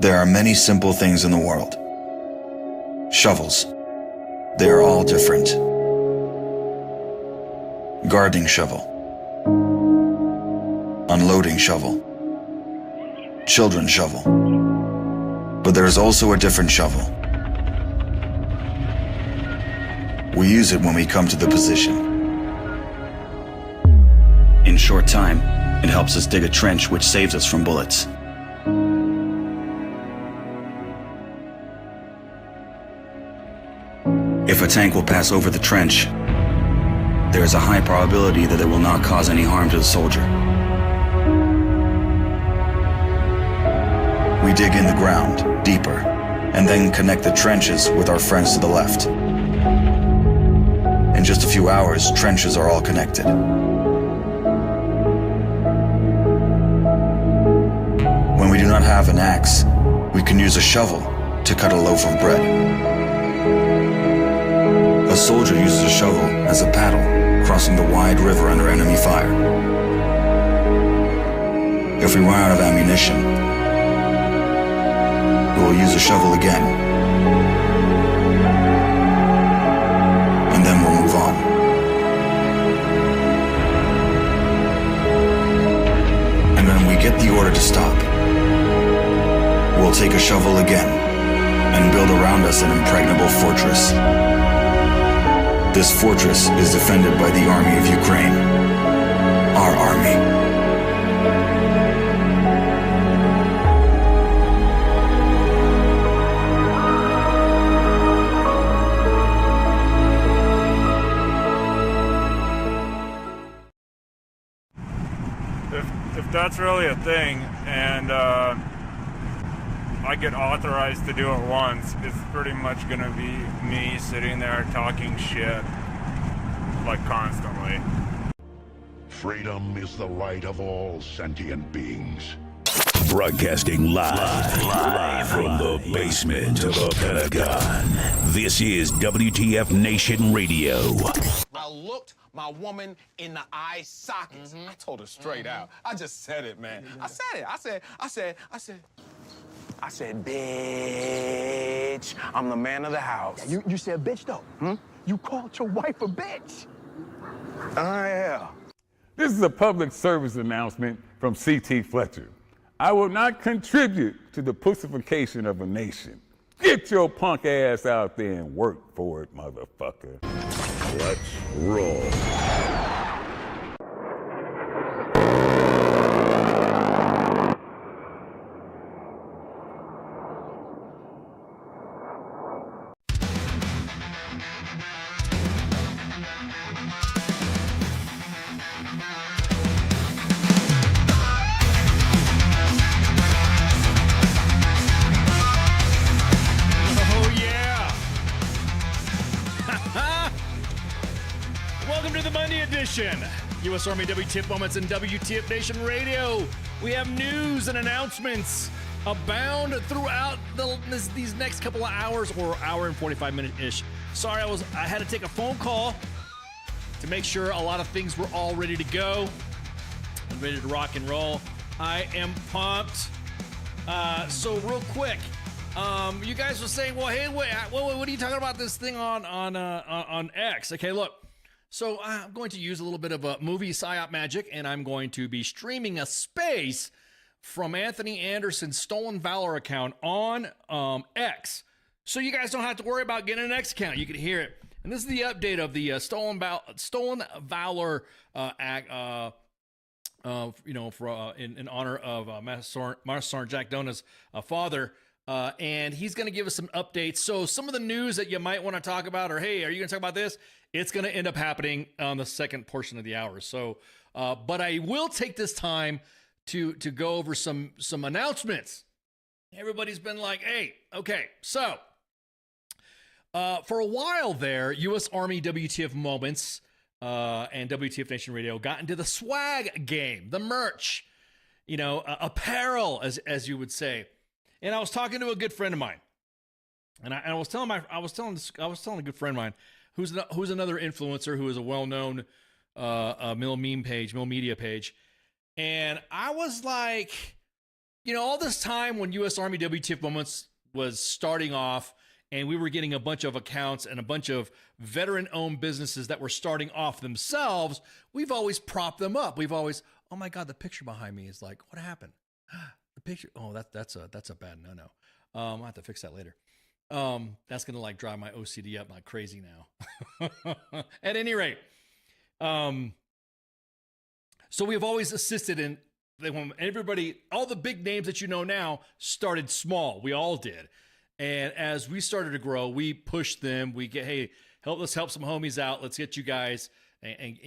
There are many simple things in the world. Shovels. They are all different. Gardening shovel. Unloading shovel. Children's shovel. But there is also a different shovel. We use it when we come to the position. In short time, it helps us dig a trench which saves us from bullets. If a tank will pass over the trench, there is a high probability that it will not cause any harm to the soldier. We dig in the ground, deeper, and then connect the trenches with our friends to the left. In just a few hours, trenches are all connected. When we do not have an axe, we can use a shovel to cut a loaf of bread. A soldier uses a shovel as a paddle, crossing the wide river under enemy fire. If we run out of ammunition, we will use a shovel again. And then we'll move on. And when we get the order to stop, we'll take a shovel again and build around us an impregnable fortress. This fortress is defended by the army of Ukraine, our army. If that's really a thing, and I get authorized to do it once, it's pretty much gonna be me sitting there talking shit, like, constantly. Freedom is the right of all sentient beings. Broadcasting live from the basement of the Pentagon. This is WTF Nation Radio. I looked my woman in the eye sockets. I told her straight out. I just said it, man. I said it. I said, bitch, I'm the man of the house. Yeah, you said bitch, though. You called your wife a bitch. Yeah. This is a public service announcement from C.T. Fletcher. I will not contribute to the pussification of a nation. Get your punk ass out there and work for it, motherfucker. Let's roll. Welcome to the Monday edition. U.S. Army WTF Moments and WTF Nation Radio. We have news and announcements abound throughout these next couple of hours, or hour and 45 minute-ish. Sorry, I had to take a phone call to make sure a lot of things were all ready to go and ready to rock and roll. I am pumped. So real quick, you guys were saying, well, hey, wait, what are you talking about this thing on X? Okay, look. So I'm going to use a little bit of a movie psyop magic, and I'm going to be streaming a space from Anthony Anderson's Stolen Valor account on X. So you guys don't have to worry about getting an X account. You can hear it. And this is the update of the Stolen Valor act, in honor of Master Sergeant Jack Dona's father. And he's going to give us some updates. So some of the news that you might want to talk about, or hey, are you going to talk about this? It's going to end up happening on the second portion of the hour. So, but I will take this time to go over some announcements. Everybody's been like, hey, okay. So, for a while there, U.S. Army WTF Moments and WTF Nation Radio got into the swag game, the merch, apparel, as you would say. And I was talking to a good friend of mine, and I was telling a good friend of mine who's another influencer who is a well-known Mill media page, and I was like, all this time when U.S. Army WTF Moments was starting off and we were getting a bunch of accounts and a bunch of veteran-owned businesses that were starting off themselves, we've always propped them up. We've always, oh my God, the picture behind me is like, what happened? The picture, oh, that's a bad no-no. I'll have to fix that later. That's going to like drive my OCD up like crazy now. At any rate, so we've always assisted in everybody, all the big names that you know now started small. We all did. And as we started to grow, we pushed them. We get, hey, let's help some homies out. Let's get you guys and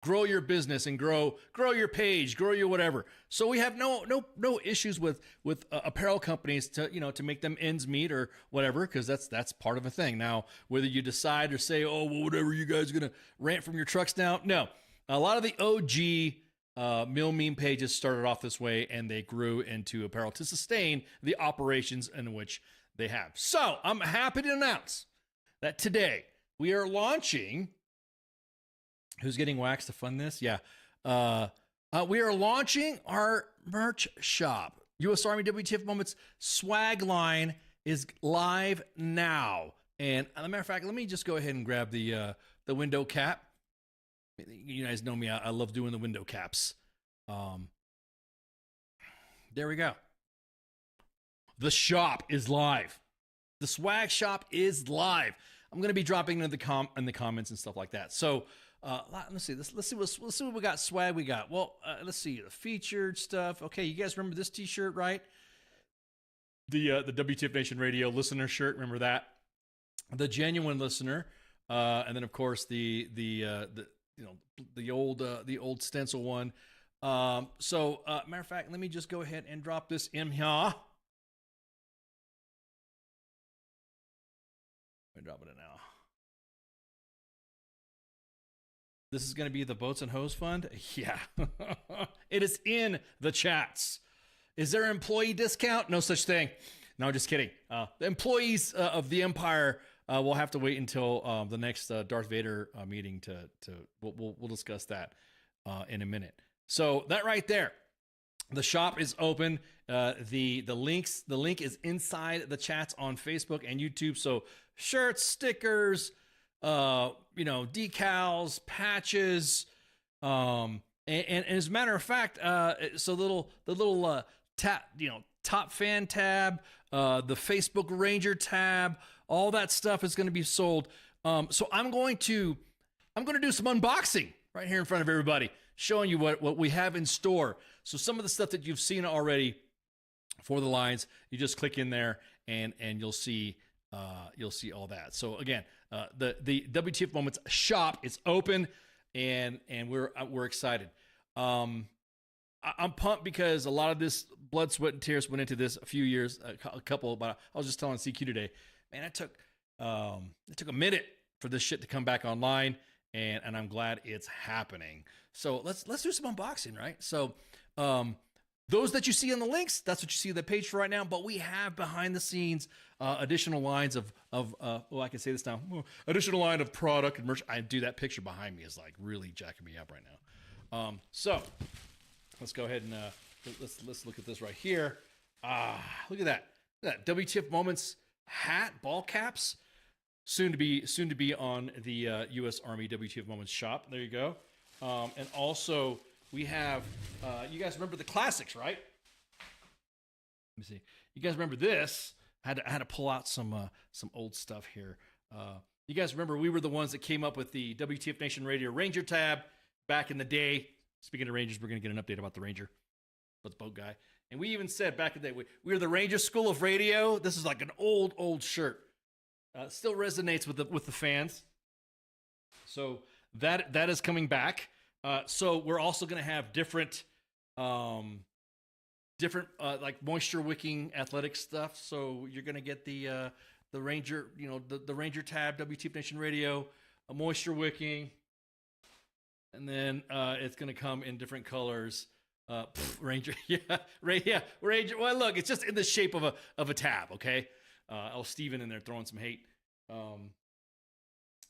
grow your business and grow your page, grow your whatever. So we have no issues with apparel companies to make them ends meet or whatever, because that's part of a thing. Now, whether you decide or say, oh, well, whatever, you guys are gonna rant from your trucks now. No, a lot of the OG Mill Meme pages started off this way, and they grew into apparel to sustain the operations in which they have. So I'm happy to announce that today we are launching. Who's getting waxed to fund this? Yeah. We are launching our merch shop. U.S. Army WTF Moments swag line is live now. And as a matter of fact, let me just go ahead and grab the window cap. You guys know me. I love doing the window caps. There we go. The shop is live. The swag shop is live. I'm going to be dropping in the comments and stuff like that. So, let's see. Let's see what we got. Swag we got. Well, let's see the featured stuff. Okay, you guys remember this T-shirt, right? The WTF Nation Radio listener shirt. Remember that? The genuine listener, and then of course the old stencil one. So matter of fact, let me just go ahead and drop this in here. Let me drop it in now. This is going to be the Boats and Hose Fund? Yeah. It is in the chats. Is there an employee discount? No such thing. No, just kidding. The employees of the Empire will have to wait until the next Darth Vader meeting we'll discuss that in a minute. So that right there, the shop is open. The link is inside the chats on Facebook and YouTube. So shirts, stickers, decals, patches, and as a matter of fact, so the little top fan tab, the Facebook Ranger tab, all that stuff is going to be sold. So I'm going to do some unboxing right here in front of everybody, showing you what we have in store. So some of the stuff that you've seen already for the lines, you just click in there and you'll see all that. So again, the WTF Moments shop is open, and we're excited. I'm pumped because a lot of this blood, sweat, and tears went into this a few years, a couple. But I was just telling CQ today, man, it took a minute for this shit to come back online, and I'm glad it's happening. So let's do some unboxing, right? So those that you see on the links, that's what you see on the page for right now. But we have behind the scenes additional lines of I can say this now, additional line of product and merch. I do that picture behind me is like really jacking me up right now. So let's go ahead and let's look at this right here. Look at that. WTF Moments hat, ball caps, soon to be on the U.S. Army WTF Moments shop. There you go. And also we have, you guys remember the classics, right? Let me see. You guys remember this? I had to pull out some old stuff here. You guys remember we were the ones that came up with the WTF Nation Radio Ranger tab back in the day. Speaking of Rangers, we're going to get an update about the Ranger, about the boat guy. And we even said back in the day, we were the Ranger School of Radio. This is like an old shirt. Still resonates with the fans. So that is coming back. So we're also going to have different like moisture wicking athletic stuff. So you're going to get the Ranger, the Ranger tab, WTF Nation Radio, a moisture wicking, and then it's going to come in different colors. Ranger, Ranger. Well, look, it's just in the shape of a tab. Okay, Steven in there throwing some hate. And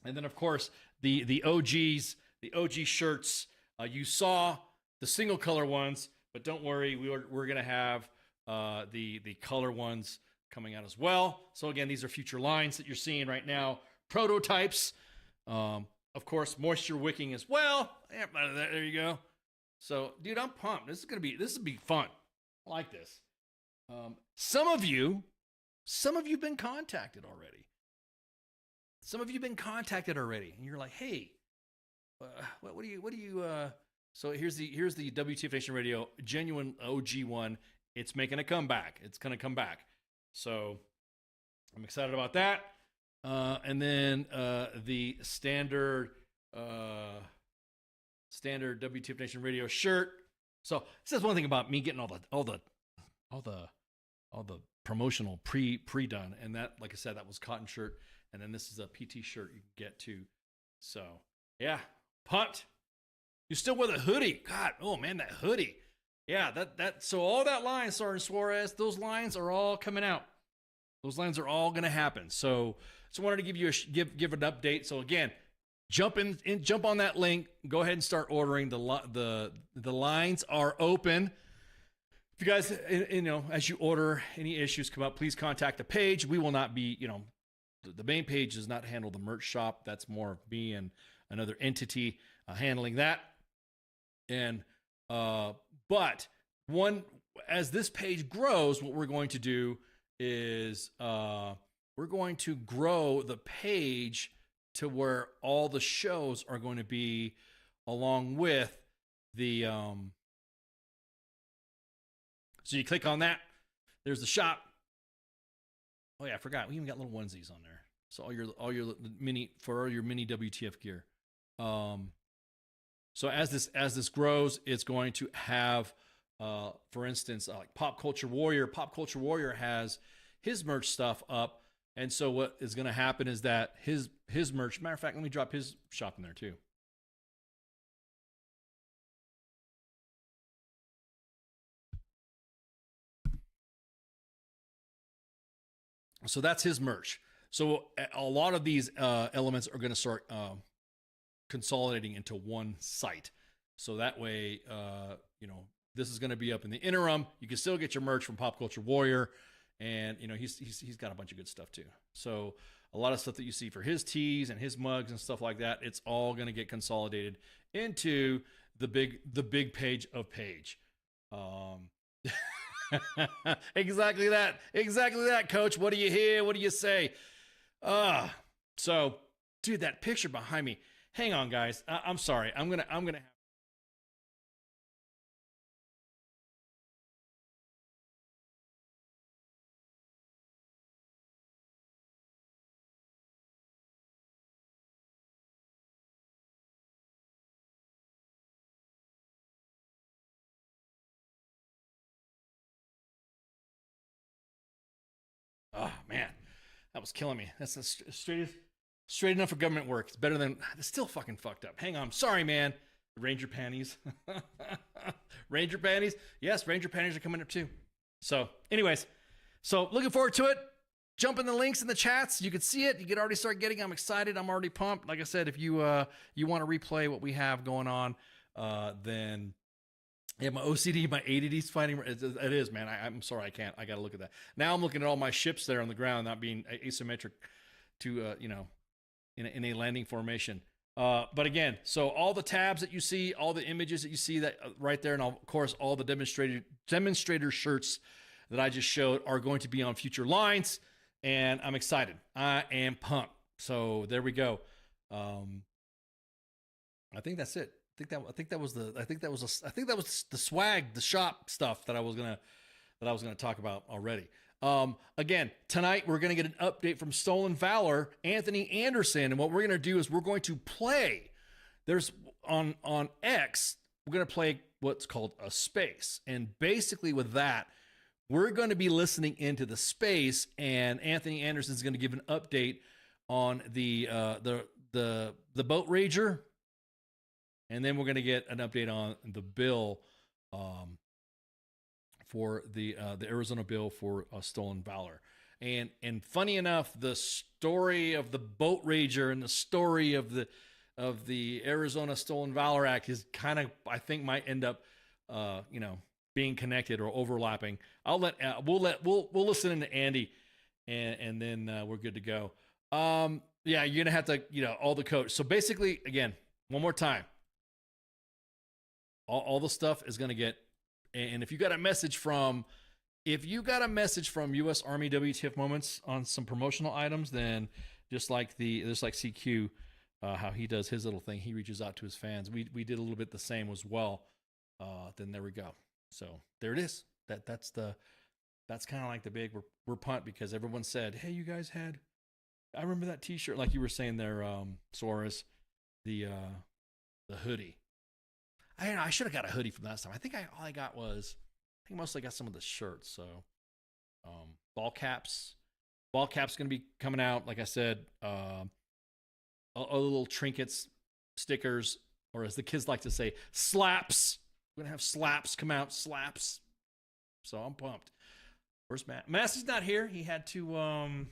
then of course the OGs. The OG shirts, you saw the single color ones, but don't worry, we're going to have the color ones coming out as well. So again, these are future lines that you're seeing right now, prototypes. Of course, moisture wicking as well. Yeah, there you go. So, dude, I'm pumped. This will be fun. I like this. Some of you have been contacted already. And you're like, hey, what do you? So here's the WTF Nation Radio genuine OG one. It's making a comeback. It's gonna come back. So I'm excited about that. And then the standard WTF Nation Radio shirt. So it says one thing about me getting all the promotional pre done, and that, like I said, that was cotton shirt, and then this is a PT shirt you can get too. So yeah, pumped. You still wear the hoodie? God, oh man, that hoodie. Yeah, that. So all that line, Sergeant Suarez, those lines are all coming out. Those lines are all going to happen. So just wanted to give you give an update. So again, jump on that link. Go ahead and start ordering. The lines are open. If you guys, as you order, any issues come up, please contact the page. We will not be, the main page does not handle the merch shop. That's more of me and another entity handling that. And but as this page grows, what we're going to do is we're going to grow the page to where all the shows are going to be along with the so you click on that, there's the shop. Oh yeah, I forgot, we even got little onesies on there, so all your mini WTF gear. So as this grows, it's going to have for instance, like Pop Culture Warrior has his merch stuff up. And so what is going to happen is that his merch, matter of fact, let me drop his shop in there too. So that's his merch. So a lot of these elements are going to start consolidating into one site. So that way, this is going to be up in the interim. You can still get your merch from Pop Culture Warrior, and he's got a bunch of good stuff too. So a lot of stuff that you see for his tees and his mugs and stuff like that, it's all going to get consolidated into the big page of Page. Exactly that, Coach. What do you hear? What do you say? So, dude, that picture behind me. Hang on, guys. I'm sorry. I'm gonna have. Oh man, that was killing me. That's straight enough for government work. It's better than. It's still fucking fucked up. Hang on. Sorry, man. Ranger panties. Ranger panties. Yes, Ranger panties are coming up too. So, anyways, looking forward to it. Jump in the links in the chats. You can see it. You can already start getting. I'm excited. I'm already pumped. Like I said, if you want to replay what we have going on, then. Yeah, my OCD, my ADD's fighting. It is, man. I'm sorry, I can't. I got to look at that. Now I'm looking at all my ships there on the ground, not being asymmetric to, in a landing formation. But again, so all the tabs that you see, all the images that you see that right there, and of course, all the demonstrator shirts that I just showed are going to be on future lines, and I'm excited. I am pumped. So there we go. I think that's it. I think that was the swag, the shop stuff that I was gonna talk about already. Again, tonight we're gonna get an update from Stolen Valor, Anthony Anderson, and what we're gonna do is we're going to play. There's on X, we're gonna play what's called a space, and basically with that, we're going to be listening into the space, and Anthony Anderson is going to give an update on the boat rager. And then we're going to get an update on the bill for the Arizona bill for Stolen Valor. And funny enough, the story of the boat rager and the story of the Arizona Stolen Valor Act is kind of, I think, might end up, being connected or overlapping. We'll listen into Andy, and then we're good to go. Yeah, you're gonna have to, all the code. So basically, again, one more time, all the stuff is gonna get. And if you got a message from U.S. Army WTF Moments on some promotional items, then just like CQ, how he does his little thing, he reaches out to his fans. We did a little bit the same as well. Then there we go. So there it is. That's kind of like the big we're punt, because everyone said, hey, you guys had. I remember that T-shirt, like you were saying there, Soros, the hoodie. I should have got a hoodie from last time. I think all I got was, I think mostly got some of the shirts. So, ball caps going to be coming out. Like I said, a little trinkets, stickers, or as the kids like to say, slaps. We're going to have slaps come out, slaps. So I'm pumped. Where's Matt? Massey's not here. He had to, I'm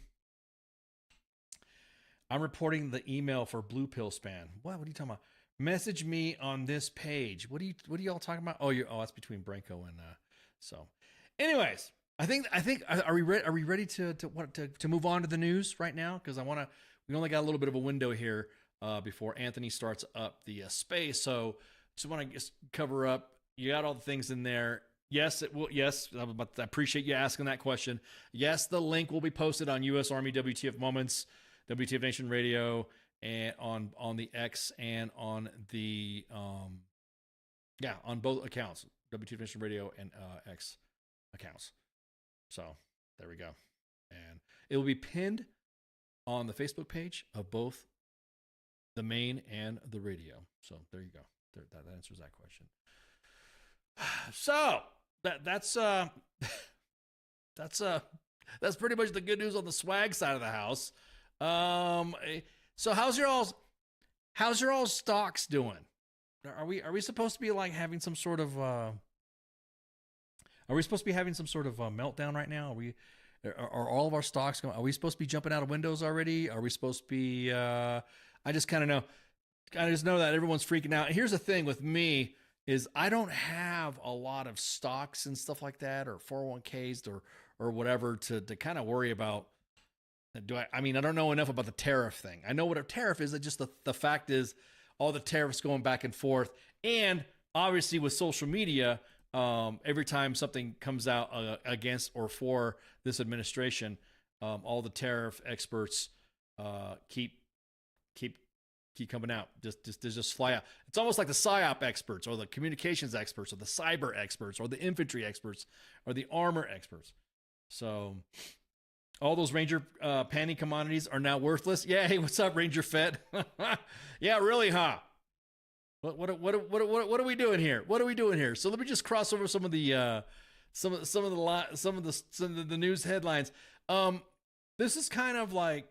reporting the email for Blue Pill Span. What are you talking about? Message me on this page. What are y'all talking about? Oh, that's between Branko and so. Anyways, I think are we ready to move on to the news right now? Because we only got a little bit of a window here before Anthony starts up the space. So just want to just cover up. You got all the things in there. Yes, it will. Yes, I appreciate you asking that question. Yes, the link will be posted on U.S. Army WTF Moments, WTF Nation Radio, and on the X and on the on both accounts, WTF Nation Radio and X accounts. So there we go, and it will be pinned on the Facebook page of both the main and the radio. So there you go. That answers that question. So that's pretty much the good news on the swag side of the house. So how's your all's stocks doing? Are we supposed to be like having some sort of meltdown right now? Are all of our stocks going? Are we supposed to be jumping out of windows already? Are we supposed to be? I just know that everyone's freaking out. And here's the thing with me is I don't have a lot of stocks and stuff like that, or 401ks or whatever to kind of worry about. I don't know enough about the tariff thing. I know what a tariff is. Just the fact is all the tariffs going back and forth. And obviously with social media, every time something comes out against or for this administration, all the tariff experts keep coming out. Just fly out. It's almost like the PSYOP experts or the communications experts or the cyber experts or the infantry experts or the armor experts. So all those Ranger panty commodities are now worthless. Yeah, hey, what's up, Ranger Fed? Yeah, really, huh? What are we doing here? What are we doing here? So let me just cross over some of the news headlines. This is kind of like,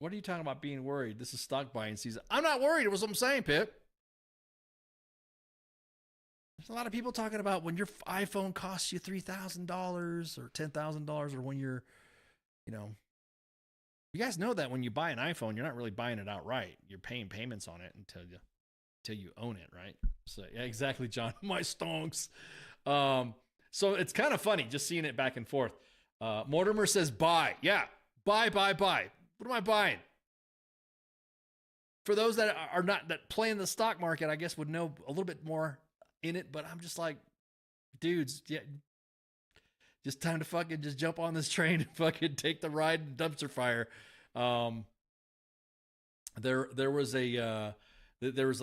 what are you talking about being worried? This is stock buying season. I'm not worried. It was what I'm saying, Pip. There's a lot of people talking about when your iPhone costs you $3,000 or $10,000, or when you're, you guys know that when you buy an iPhone, you're not really buying it outright. You're paying payments on it until you own it, right? So yeah, exactly, John. My stonks. So it's kind of funny just seeing it back and forth. Mortimer says buy. Yeah, buy. What am I buying? For those that are not that play in the stock market, I guess would know a little bit more in it, but I'm just like, dudes, yeah, just time to fucking just jump on this train and fucking take the ride and dumpster fire. There was a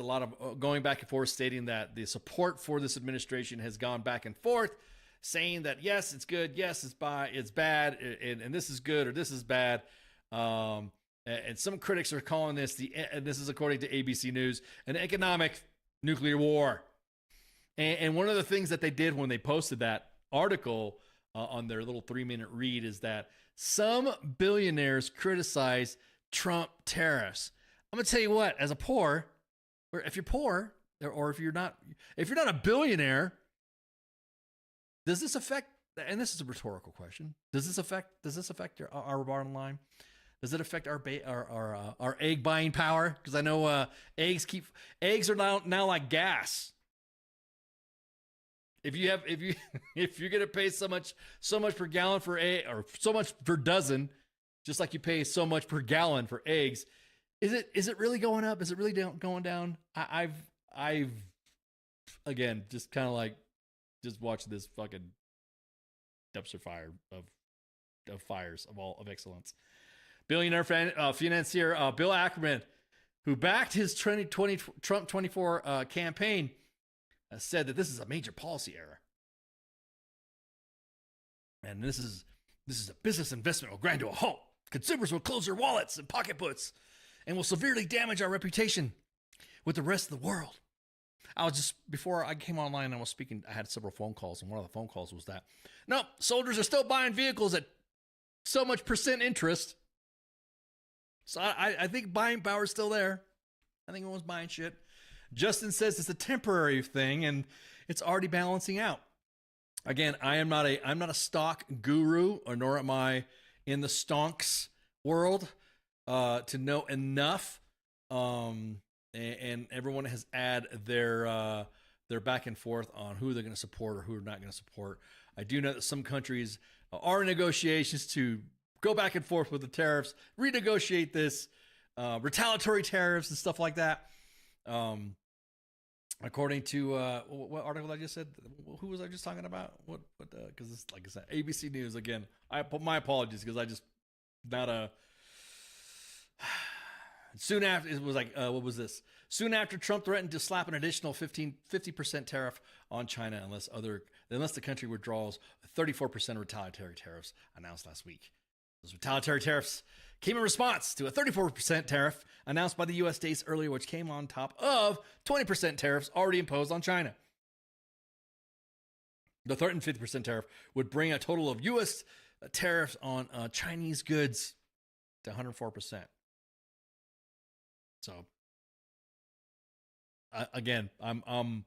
lot of going back and forth stating that the support for this administration has gone back and forth, saying that yes, it's good, yes, it's bad, and this is good or this is bad. And some critics are calling this and this is according to ABC News, an economic nuclear war. And one of the things that they did when they posted that article on their little 3-minute read is that some billionaires criticize Trump tariffs. I'm gonna tell you what, as a poor, or if you're poor, or if you're not a billionaire, does this affect? And this is a rhetorical question. Does this affect our bottom line? Does it affect our egg buying power? Because I know eggs are now like gas. if you're gonna pay so much per gallon for egg, or so much per dozen, just like you pay so much per gallon for eggs, is it really going up? Is it really going down? I've again just kind of like just watching this fucking dumpster fire of fires of excellence. Billionaire financier Bill Ackman, who backed his 2020 Trump 24 campaign, said that this is a major policy error, and this is a business investment will grind to a halt. Consumers will close their wallets and pocketbooks, and will severely damage our reputation with the rest of the world. Before I came online, I was speaking. I had several phone calls, and one of the phone calls was that, no, soldiers are still buying vehicles at so much % interest. So I think buying power is still there. I think everyone's buying shit. Justin says it's a temporary thing, and it's already balancing out. Again, I'm not a stock guru, or nor am I in the stonks world to know enough. And everyone has had their back and forth on who they're going to support or who they're not going to support. I do know that some countries are in negotiations to go back and forth with the tariffs, renegotiate this, retaliatory tariffs and stuff like that. According to what article I just said, who was I just talking about? Because it's like I said, ABC News again. My apologies because I just not a. Soon after, it was like, what was this? Soon after, Trump threatened to slap an additional 50% tariff on China unless the country withdraws 34% retaliatory tariffs announced last week. Those retaliatory tariffs came in response to a 34% tariff announced by the U.S. states earlier, which came on top of 20% tariffs already imposed on China. The threatened 50% tariff would bring a total of U.S. tariffs on Chinese goods to 104%. So, again, I'm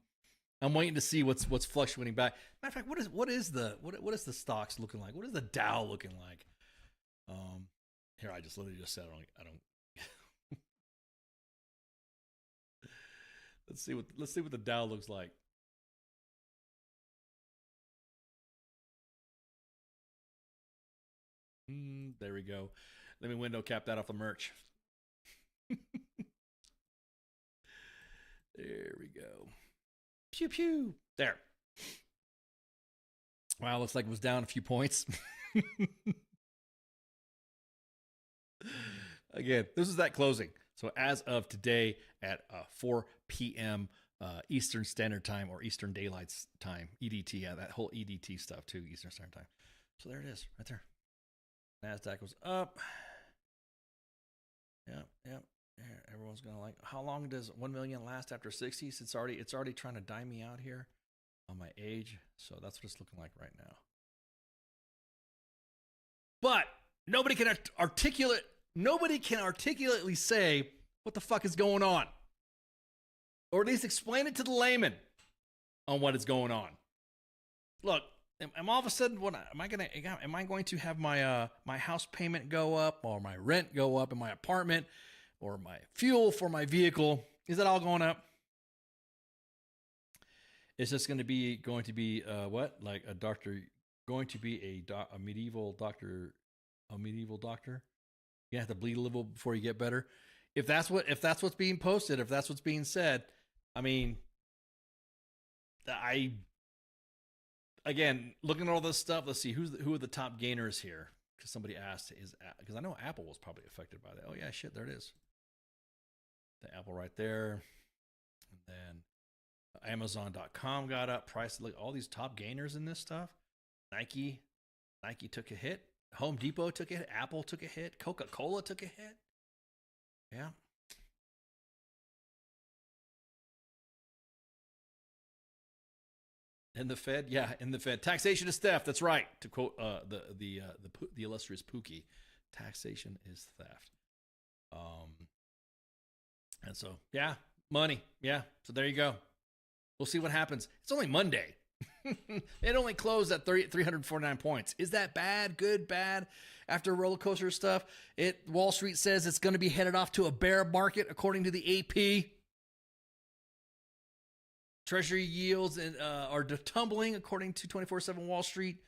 waiting to see what's fluctuating back. Matter of fact, what is the stocks looking like? What is the Dow looking like? Here, I just literally just said I don't. Let's see what the Dow looks like. There we go. Let me window cap that off the merch. There we go. Pew pew. There. Wow, looks like it was down a few points. Again, this is that closing. So as of today at 4 p.m. Eastern Standard Time, or Eastern Daylight Time, EDT, yeah, that whole EDT stuff too, Eastern Standard Time. So there it is, right there. NASDAQ was up. Yep. Yeah, everyone's gonna like. How long does 1 million last after 60s? It's already trying to dime me out here on my age. So that's what it's looking like right now. But nobody can articulately say what the fuck is going on, or at least explain it to the layman on what is going on. Look, am all of a sudden am I going to have my my house payment go up, or my rent go up in my apartment, or my fuel for my vehicle? Is that all going up? It's just going to be what? Like a doctor going to be a medieval doctor? A medieval doctor? You have to bleed a little before you get better. If that's what's being posted, if that's what's being said, I mean, again, looking at all this stuff, let's see who are the top gainers here. Because somebody asked, because I know Apple was probably affected by that. Oh yeah, shit, there it is. The Apple right there. And then Amazon.com got up. Price, look, all these top gainers in this stuff. Nike took a hit. Home Depot took a hit. Apple took a hit. Coca-Cola took a hit. Yeah. And the Fed, taxation is theft. That's right. To quote the illustrious Pookie, taxation is theft. And so yeah, money. Yeah. So there you go. We'll see what happens. It's only Monday. It only closed at 349 points. Is that bad? Good? Bad? After roller coaster stuff, Wall Street says it's going to be headed off to a bear market according to the AP. Treasury yields are tumbling, according to 24/7 Wall Street.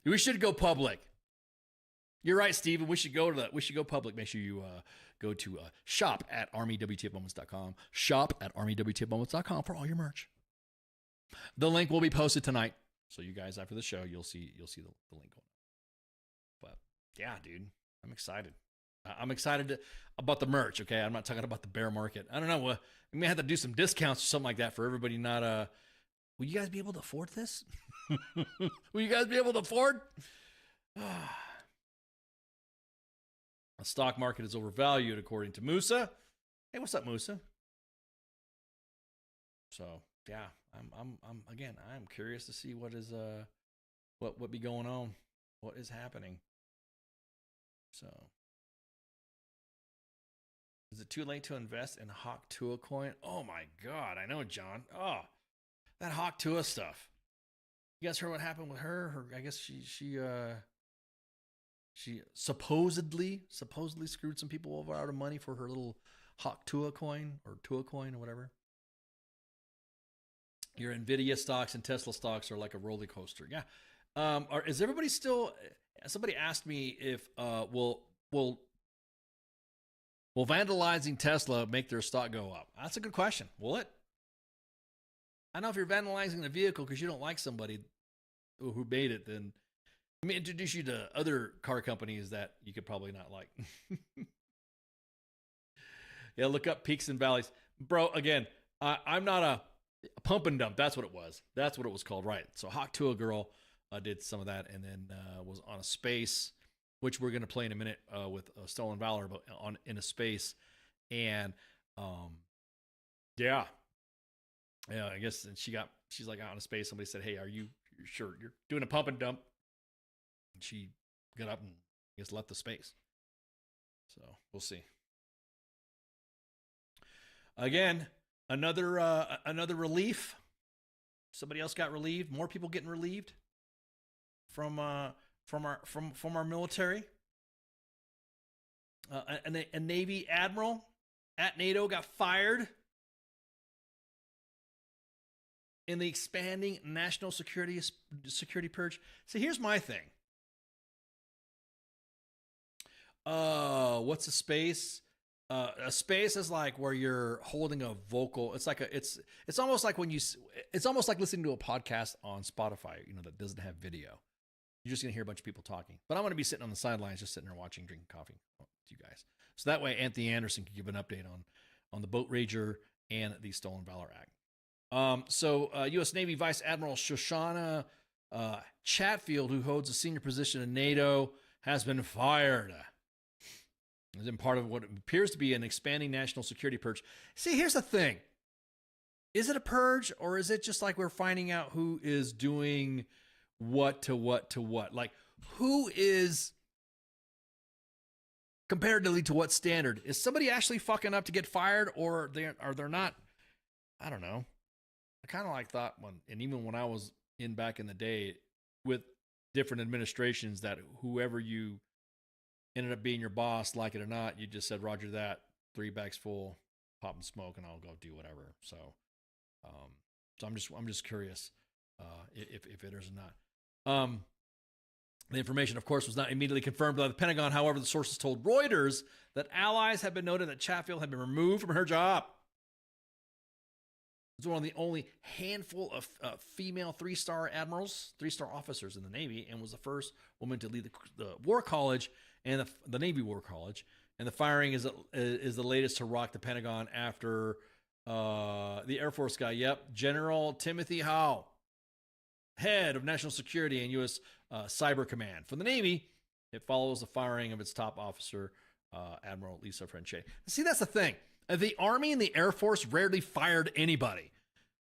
We should go public. You're right, Steven. We should go public. Make sure you go to shop at armywtfmoments.com. Shop at armywtfmoments.com for all your merch. The link will be posted tonight, so you guys after the show you'll see the link going. But yeah, dude, I'm excited. I'm excited about the merch. Okay, I'm not talking about the bear market. I don't know. We may have to do some discounts or something like that for everybody. Not will you guys be able to afford this? Will you guys be able to afford? The stock market is overvalued, according to Musa. Hey, what's up, Musa? So yeah, I'm curious to see what is what be going on, what is happening. So, is it too late to invest in Hawk Tua coin? Oh my God, I know, John. Oh, that Hawk Tua stuff. You guys heard what happened with her? I guess she supposedly screwed some people over out of money for her little Hawk Tua coin or whatever. Your Nvidia stocks and Tesla stocks are like a roller coaster. Yeah. Is everybody still? Somebody asked me if will vandalizing Tesla make their stock go up? That's a good question. Will it? I know if you're vandalizing the vehicle because you don't like somebody who made it, then let me introduce you to other car companies that you could probably not like. Yeah, look up peaks and valleys. Bro, again, I'm not a pump and dump. That's what it was. That's what it was called, right? So Hawk Tua Girl did some of that and then was on a space, which we're going to play in a minute with Stolen Valor, but in a space. And yeah, I guess she's like out in space. Somebody said, hey, are you sure you're doing a pump and dump? And she got up and I guess left the space. So we'll see. Again, another relief. Somebody else got relieved. More people getting relieved from our military. A Navy admiral at NATO got fired in the expanding national security purge. See, here's my thing. What's a space? A space is like where you're holding a vocal. It's like it's almost like it's almost like listening to a podcast on Spotify, that doesn't have video. You're just going to hear a bunch of people talking. But I'm going to be sitting on the sidelines, just sitting there watching, drinking coffee with you guys. So that way Anthony Anderson can give an update on the Boat Rager and the Stolen Valor Act. So U.S. Navy Vice Admiral Shoshana Chatfield, who holds a senior position in NATO, has been fired. As in part of what appears to be an expanding national security purge. See, here's the thing. Is it a purge or is it just like we're finding out who is doing what to what to what? Like, who is comparatively to what standard? Is somebody actually fucking up to get fired or are they not? I don't know. I kind of thought even when I was back in the day with different administrations, that whoever you ended up being your boss, like it or not, you just said, Roger that, 3 bags full, pop and smoke, and I'll go do whatever. So, I'm just curious if it is or not. The information, of course, was not immediately confirmed by the Pentagon. However, the sources told Reuters that allies had been noted that Chatfield had been removed from her job. It's one of the only handful of female 3-star admirals, 3-star officers in the Navy, and was the first woman to lead the War College and the Navy War College. And the firing is the latest to rock the Pentagon after the Air Force guy. Yep, General Timothy Howe, head of national security and U.S. Cyber Command. For the Navy, it follows the firing of its top officer, Admiral Lisa Franche. See, that's the thing. The Army and the Air Force rarely fired anybody.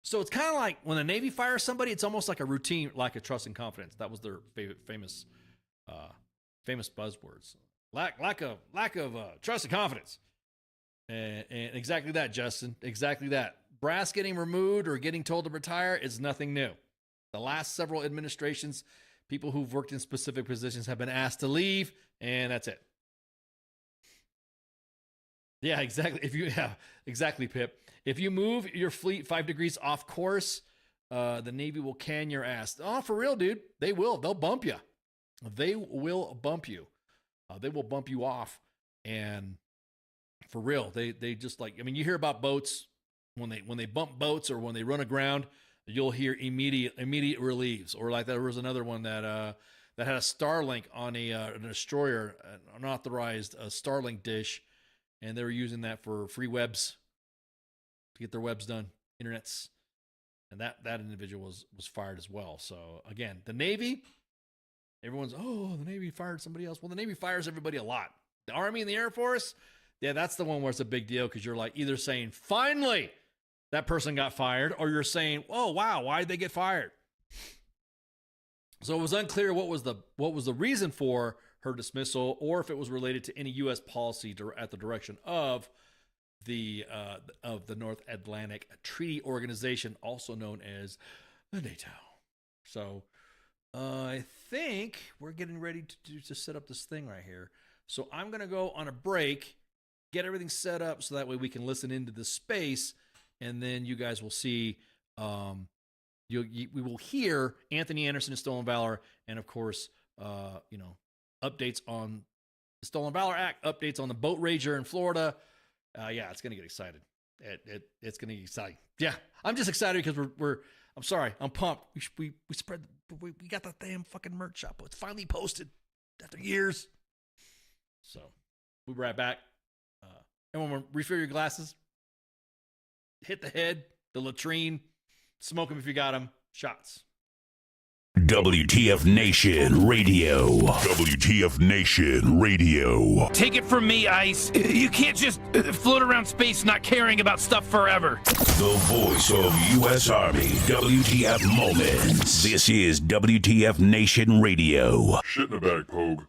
So it's kind of like when the Navy fires somebody, it's almost like a routine, like a trust and confidence. That was their famous buzzwords. Lack of trust and confidence. And exactly that, Justin. Exactly that. Brass getting removed or getting told to retire is nothing new. The last several administrations, people who've worked in specific positions have been asked to leave, and that's it. Yeah, exactly. Exactly, Pip. If you move your fleet 5 degrees off course, the Navy will can your ass. Oh, for real, dude. They will. They'll bump you. They will bump you. They will bump you off. And for real, they just like, I mean, you hear about boats when they bump boats or when they run aground, you'll hear immediate relieves. Or like there was another one that had a Starlink on a destroyer, an unauthorized Starlink dish, and they were using that for free webs to get their webs done, internets, and that individual was fired as well. So again, the Navy, everyone's the Navy fired somebody else. Well, the Navy fires everybody a lot. The Army and the Air Force, yeah, that's the one where it's a big deal because you're like either saying finally that person got fired, or you're saying, oh wow, why did they get fired? So it was unclear what was the reason for her dismissal, or if it was related to any U.S. policy at the direction of the North Atlantic Treaty Organization, also known as the NATO. So I think we're getting ready to set up this thing right here. So I'm going to go on a break, get everything set up so that way we can listen into the space, and then you guys will see. We will hear Anthony Anderson and Stolen Valor, and of course, updates on the Stolen Valor Act, updates on the boat rager in Florida. Yeah, it's gonna get excited. It's gonna get exciting. Yeah, I'm just excited because I'm sorry, I'm pumped. We got that damn fucking merch shop. It's finally posted after years. So we'll be right back. Everyone, refill your glasses. Hit the head, the latrine. Smoke them if you got them. Shots. WTF Nation Radio. WTF Nation Radio. Take it from me, Ice. You can't just float around space not caring about stuff forever. The voice of U.S. Army. WTF Moments. This is WTF Nation Radio. Shit in the bag, Pogue.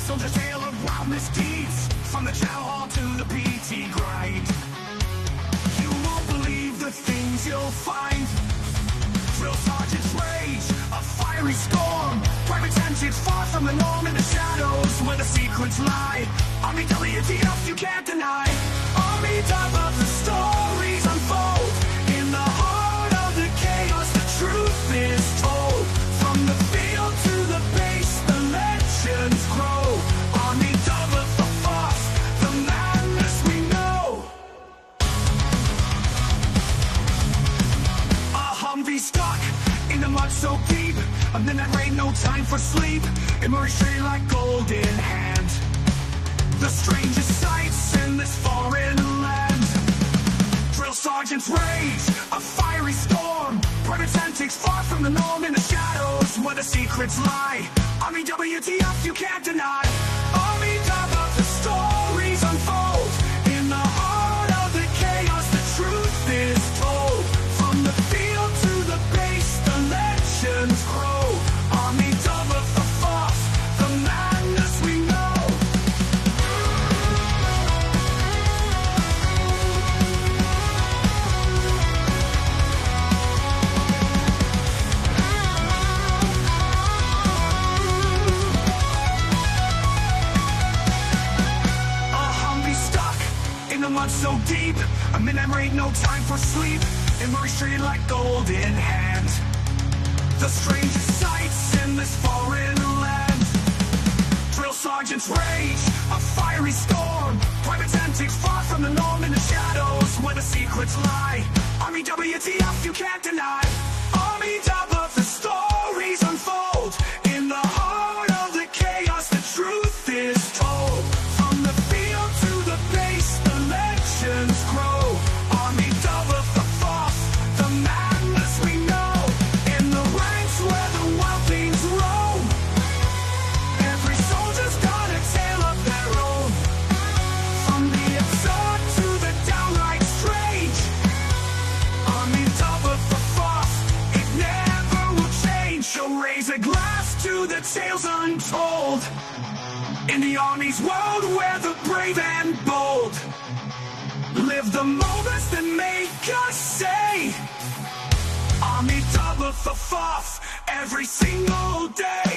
Soldier's tale of wild misdeeds, from the chow hall to the PT grind. You won't believe the things you'll find. Drill sergeant's rage, a fiery storm. Private tactics far from the norm, in the shadows where the secrets lie. Army WTF you can't deny. Army of the stories unfold. In the heart of the chaos the truth is told. From the field to the base the legends grow. Stuck in the mud so deep, a midnight rain, no time for sleep. Emerge straight like golden hand. The strangest sights in this foreign land. Drill sergeant's rage, a fiery storm. Private antics far from the norm, in the shadows where the secrets lie. Army WTF you can't deny. Army of the stories unfold. In the heart of the chaos the truth is told. From the field to the base the legends grow. Army double the force, the madness we know. A Humvee stuck in the mud so deep, a midnight rain, no time for sleep. Emerge straight like golden hand. The strangest sights in this foreign land. Drill sergeant's rage, a fiery storm. Private antics far from the norm, in the shadows where the secrets lie. Army WTF you can't deny. Army of the stories unfold. In the heart of the chaos the truth is told. From the field to the base the legends grow. Army of the force, the madness we know. In the ranks where the wild things roam. Every soldier's got a tale of their own. From the absurd to the downright strange. Army of the force, it never will change. So raise a glass to the tales untold. In the Army's world, we're the brave and bold. Live the moments that make us say, Army double for fuff every single day.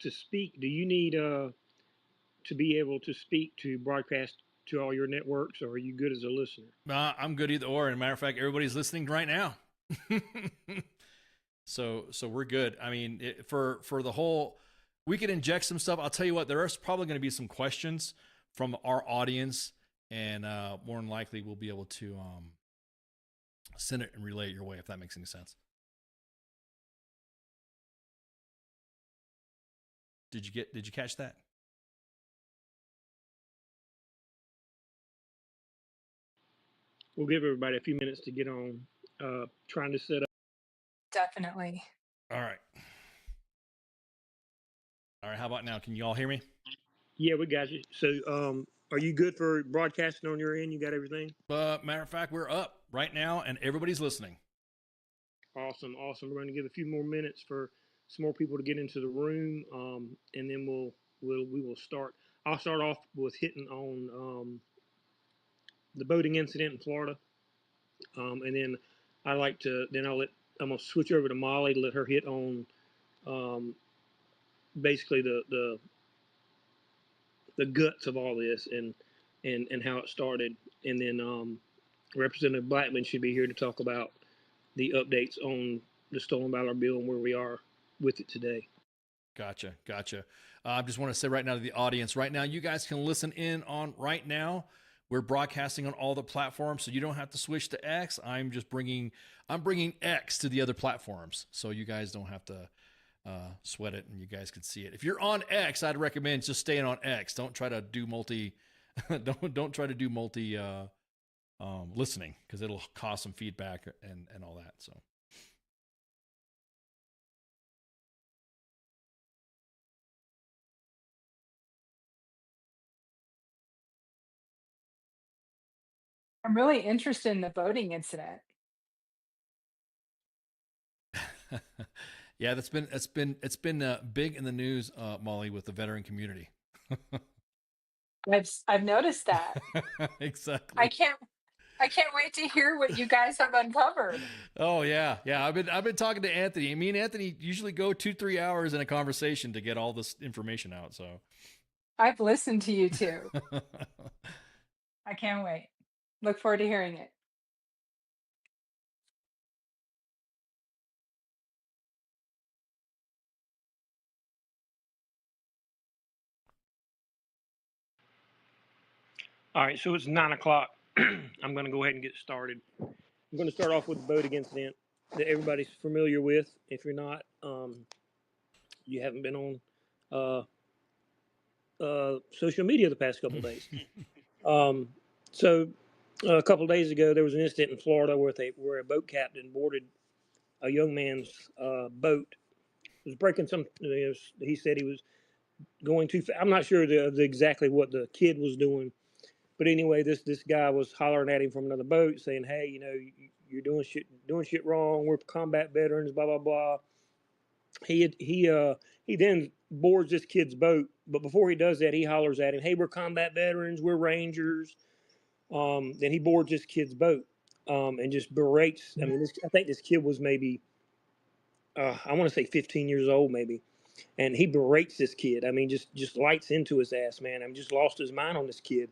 To speak, do you need to be able to speak to broadcast to all your networks, or are you good as a listener? I'm good either or. And matter of fact, everybody's listening right now. So we're good. I mean, for the whole, we could inject some stuff. I'll tell you what, there is probably going to be some questions from our audience, and more than likely we'll be able to send it and relay it your way, if that makes any sense. Did you catch that? We'll give everybody a few minutes to get on trying to set up. Definitely. All right. How about now? Can you all hear me? Yeah, we got you. So are you good for broadcasting on your end? You got everything? Matter of fact, we're up right now and everybody's listening. Awesome. We're going to give a few more minutes for some more people to get into the room, and then we will start. I'll start off with hitting on the boating incident in Florida, and then I'm gonna switch over to Molly to let her hit on basically the guts of all this and how it started, and then Representative Blackman should be here to talk about the updates on the Stolen Valor bill and where we are with it today. Gotcha. I just want to say right now to the audience, right now, you guys can listen in on right now. We're broadcasting on all the platforms, so you don't have to switch to X. I'm bringing X to the other platforms, so you guys don't have to sweat it and you guys could see it. If you're on X, I'd recommend just staying on X. Don't try to do multi don't try to do multi listening, because it'll cause some feedback and all that. So I'm really interested in the boating incident. yeah, it's been big in the news, Molly, with the veteran community. I've noticed that. Exactly. I can't wait to hear what you guys have uncovered. Oh yeah. I've been talking to Anthony. Me and Anthony usually go 2-3 hours in a conversation to get all this information out. So I've listened to you too. I can't wait. Look forward to hearing it. All right, so it's 9 o'clock. I'm going to go ahead and get started. I'm going to start off with the boating incident that everybody's familiar with. If you're not, you haven't been on social media the past couple of days. So a couple of days ago, there was an incident in Florida where a boat captain boarded a young man's boat. It was breaking some. He said he was going too fast. I'm not sure exactly what the kid was doing, but anyway, this guy was hollering at him from another boat, saying, "Hey, you're doing shit wrong. We're combat veterans. Blah blah blah." He then boards this kid's boat, but before he does that, he hollers at him, "Hey, we're combat veterans. We're Rangers." Then he boards this kid's boat and just berates. I mean, I think this kid was maybe I want to say 15 years old, maybe. And he berates this kid. I mean, just lights into his ass, man. I'm just lost his mind on this kid.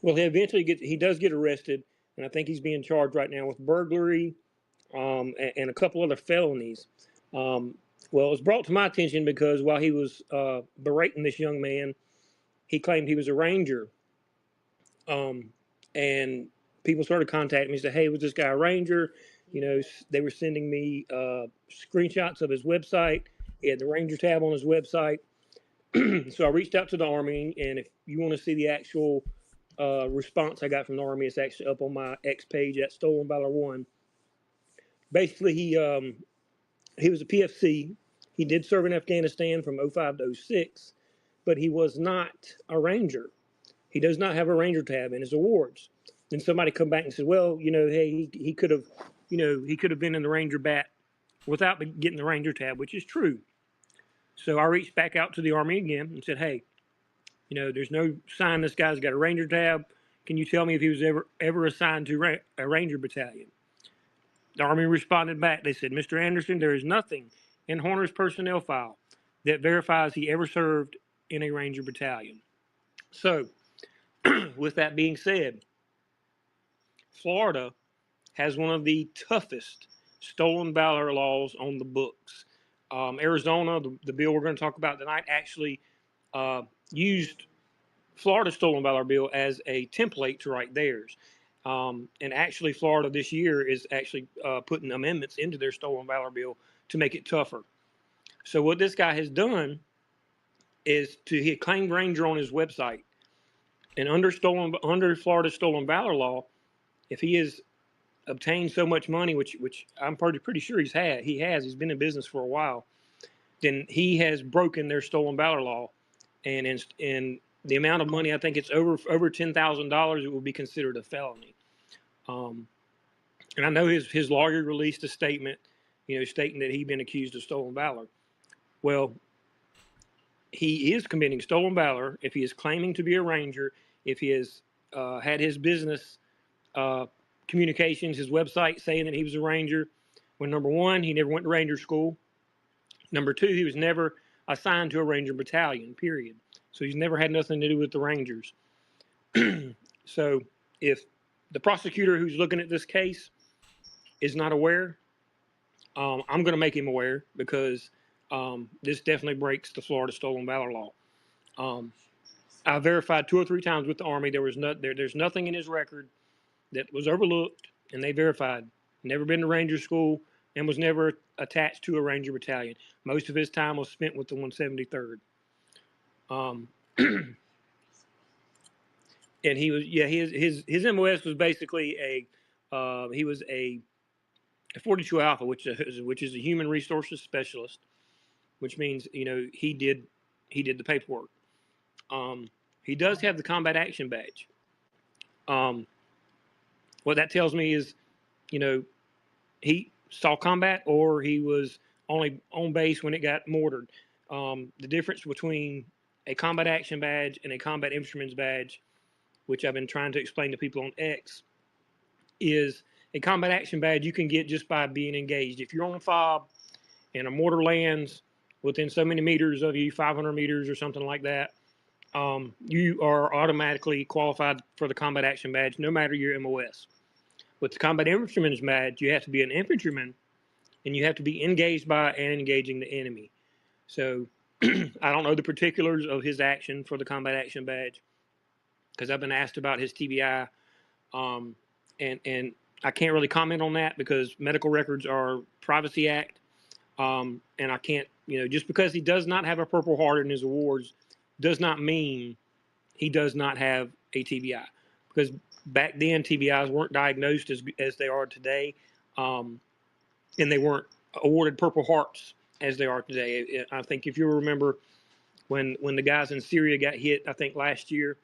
Well, he does get arrested, and I think he's being charged right now with burglary, and a couple other felonies. Well, it was brought to my attention because while he was berating this young man, he claimed he was a ranger. And people started contacting me and said, "Hey, was this guy a ranger?" They were sending me screenshots of his website. He had the ranger tab on his website. So I reached out to the Army, and if you want to see the actual response I got from the Army, it's actually up on my X page at Stolen Valor 1. Basically, he was a PFC. He did serve in Afghanistan from 05 to 06, but he was not a ranger. He does not have a ranger tab in his awards. Then somebody come back and said, "Well, hey, he could have, he could have been in the ranger bat without getting the ranger tab," which is true. So I reached back out to the Army again and said, "Hey, there's no sign this guy's got a ranger tab. Can you tell me if he was ever assigned to a ranger battalion?" The Army responded back. They said, "Mr. Anderson, there is nothing in Horner's personnel file that verifies he ever served in a ranger battalion." So, with that being said, Florida has one of the toughest stolen valor laws on the books. Arizona, the bill we're going to talk about tonight, actually used Florida's stolen valor bill as a template to write theirs. And actually, Florida this year is actually putting amendments into their stolen valor bill to make it tougher. So what this guy has done is he had claimed ranger on his website, and under Florida's stolen valor law, if he has obtained so much money, which I'm pretty sure he's been in business for a while, then he has broken their stolen valor law, and in the amount of money, I think it's over $10,000, it will be considered a felony. And I know his lawyer released a statement, stating that he'd been accused of stolen valor. Well, he is committing stolen valor if he is claiming to be a ranger, if he has had his business communications, his website saying that he was a ranger, when number one, he never went to ranger school. Number two, he was never assigned to a ranger battalion, period. So he's never had nothing to do with the Rangers. So if the prosecutor who's looking at this case is not aware, I'm going to make him aware, because this definitely breaks the Florida stolen valor law. I verified 2 or 3 times with the Army. There's nothing in his record that was overlooked, and they verified. Never been to Ranger school and was never attached to a Ranger battalion. Most of his time was spent with the 173rd. And he was, yeah, his MOS was basically he was a 42 Alpha, which is a human resources specialist, which means he did the paperwork. He does have the combat action badge. What that tells me is, he saw combat or he was only on base when it got mortared. The difference between a combat action badge and a combat instruments badge, which I've been trying to explain to people on X, is a combat action badge you can get just by being engaged. If you're on a fob and a mortar lands within so many meters of you, 500 meters or something like that, you are automatically qualified for the combat action badge, no matter your MOS. With the combat instruments badge, you have to be an infantryman, and you have to be engaged by and engaging the enemy. So I don't know the particulars of his action for the combat action badge because I've been asked about his TBI, and I can't really comment on that because medical records are Privacy Act, and I can't, just because he does not have a Purple Heart in his awards does not mean he does not have a TBI, because back then TBIs weren't diagnosed as they are today, and they weren't awarded Purple Hearts as they are today. I think if you remember when the guys in Syria got hit, I think last year,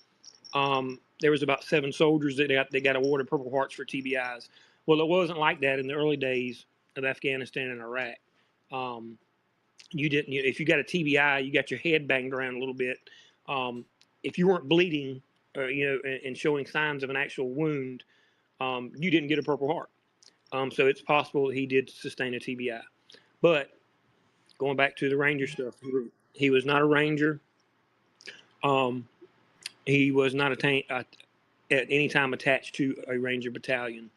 there was about 7 soldiers that got awarded Purple Hearts for TBIs. Well, it wasn't like that in the early days of Afghanistan and Iraq. You didn't. If you got a TBI, you got your head banged around a little bit. If you weren't bleeding, and showing signs of an actual wound, you didn't get a Purple Heart. So it's possible he did sustain a TBI. But going back to the Ranger stuff, he was not a Ranger. He was not at any time attached to a Ranger battalion.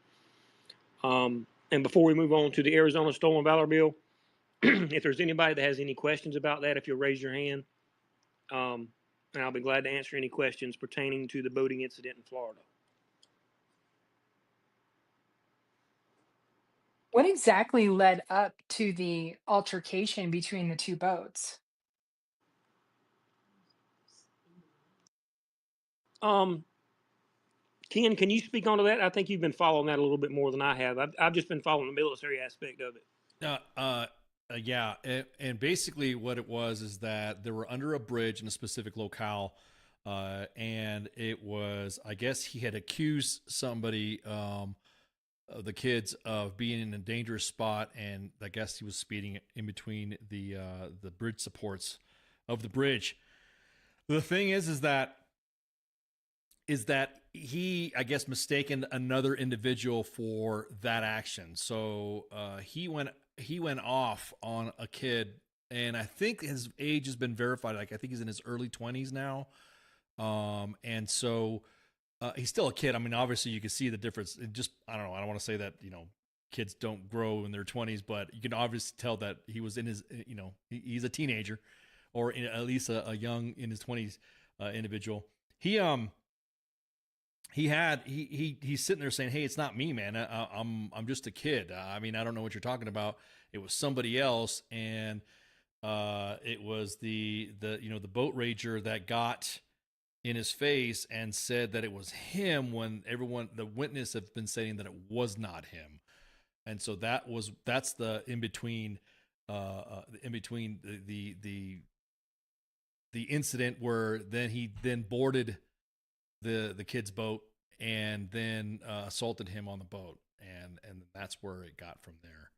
And before we move on to the Arizona Stolen Valor bill, if there's anybody that has any questions about that, if you'll raise your hand, and I'll be glad to answer any questions pertaining to the boating incident in Florida. What exactly led up to the altercation between the two boats? Ken, can you speak onto that? I think you've been following that a little bit more than I have. I've just been following the military aspect of it. Yeah, and basically what it was is that they were under a bridge in a specific locale, and it was, I guess he had accused somebody, of the kids, of being in a dangerous spot, and I guess he was speeding in between the bridge supports of the bridge. The thing is that he, I guess, mistaken another individual for that action. So he went off on a kid, and I think his age has been verified. Like, I think he's in his early 20s now. And so he's still a kid. I mean, obviously you can see the difference. It just, I don't know. I don't want to say that, kids don't grow in their 20s, but you can obviously tell that he was in his, he's a teenager, or at least a young in his 20s individual. He's sitting there saying, "Hey, it's not me, man. I'm just a kid. I mean, I don't know what you're talking about. It was somebody else." And it was the boat ranger that got in his face and said that it was him, when the witness have been saying that it was not him. And so that's the in between the incident where then he boarded the kid's boat and then assaulted him on the boat, and that's where it got from there.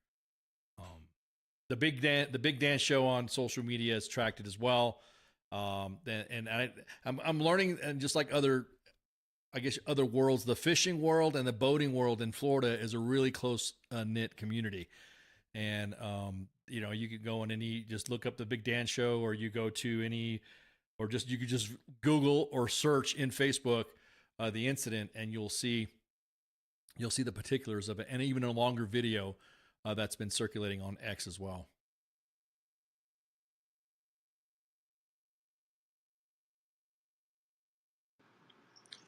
The Big Dan show on social media has tracked it as well. And I'm learning, and just like other worlds, the fishing world and the boating world in Florida is a really close knit community. And you could go on just look up the Big Dan show, or you go to you could just Google or search in Facebook the incident, and you'll see the particulars of it, and even a longer video that's been circulating on X as well.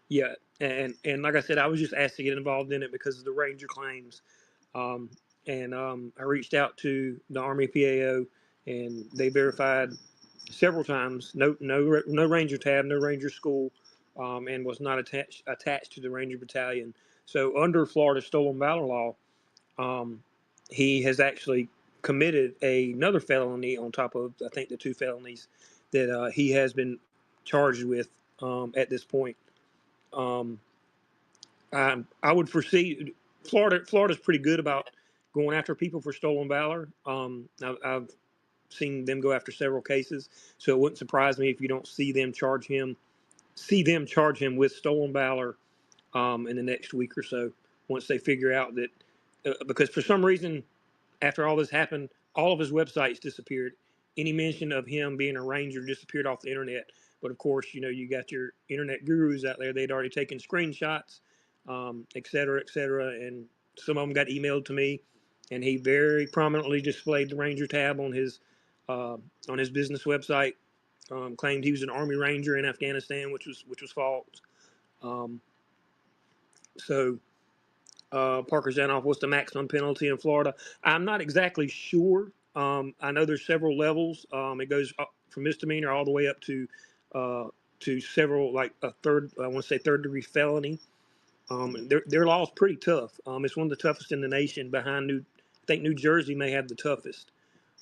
Yeah, and like I said, I was just asked to get involved in it because of the Ranger claims. and I reached out to the Army PAO, and they verified several times no Ranger tab, no Ranger school, and was not attached to the Ranger Battalion. So under Florida Stolen Valor law, he has actually committed another felony on top of, I think, the two felonies that he has been charged with at this point. I would foresee Florida's pretty good about going after people for stolen valor. I've seen them go after several cases, so it wouldn't surprise me if you don't see them charge him with stolen valor in the next week or so. Once they figure out that, because for some reason, after all this happened, all of his websites disappeared. Any mention of him being a ranger disappeared off the internet. But of course, you got your internet gurus out there. They'd already taken screenshots, et cetera, and some of them got emailed to me. And he very prominently displayed the Ranger tab on his business website. Claimed he was an Army Ranger in Afghanistan, which was false. So Parker Zanoff, what's the maximum penalty in Florida? I'm not exactly sure. I know there's several levels. It goes up from misdemeanor all the way up to several, like a third, I want to say third degree felony. Their law is pretty tough. It's one of the toughest in the nation. I think New Jersey may have the toughest.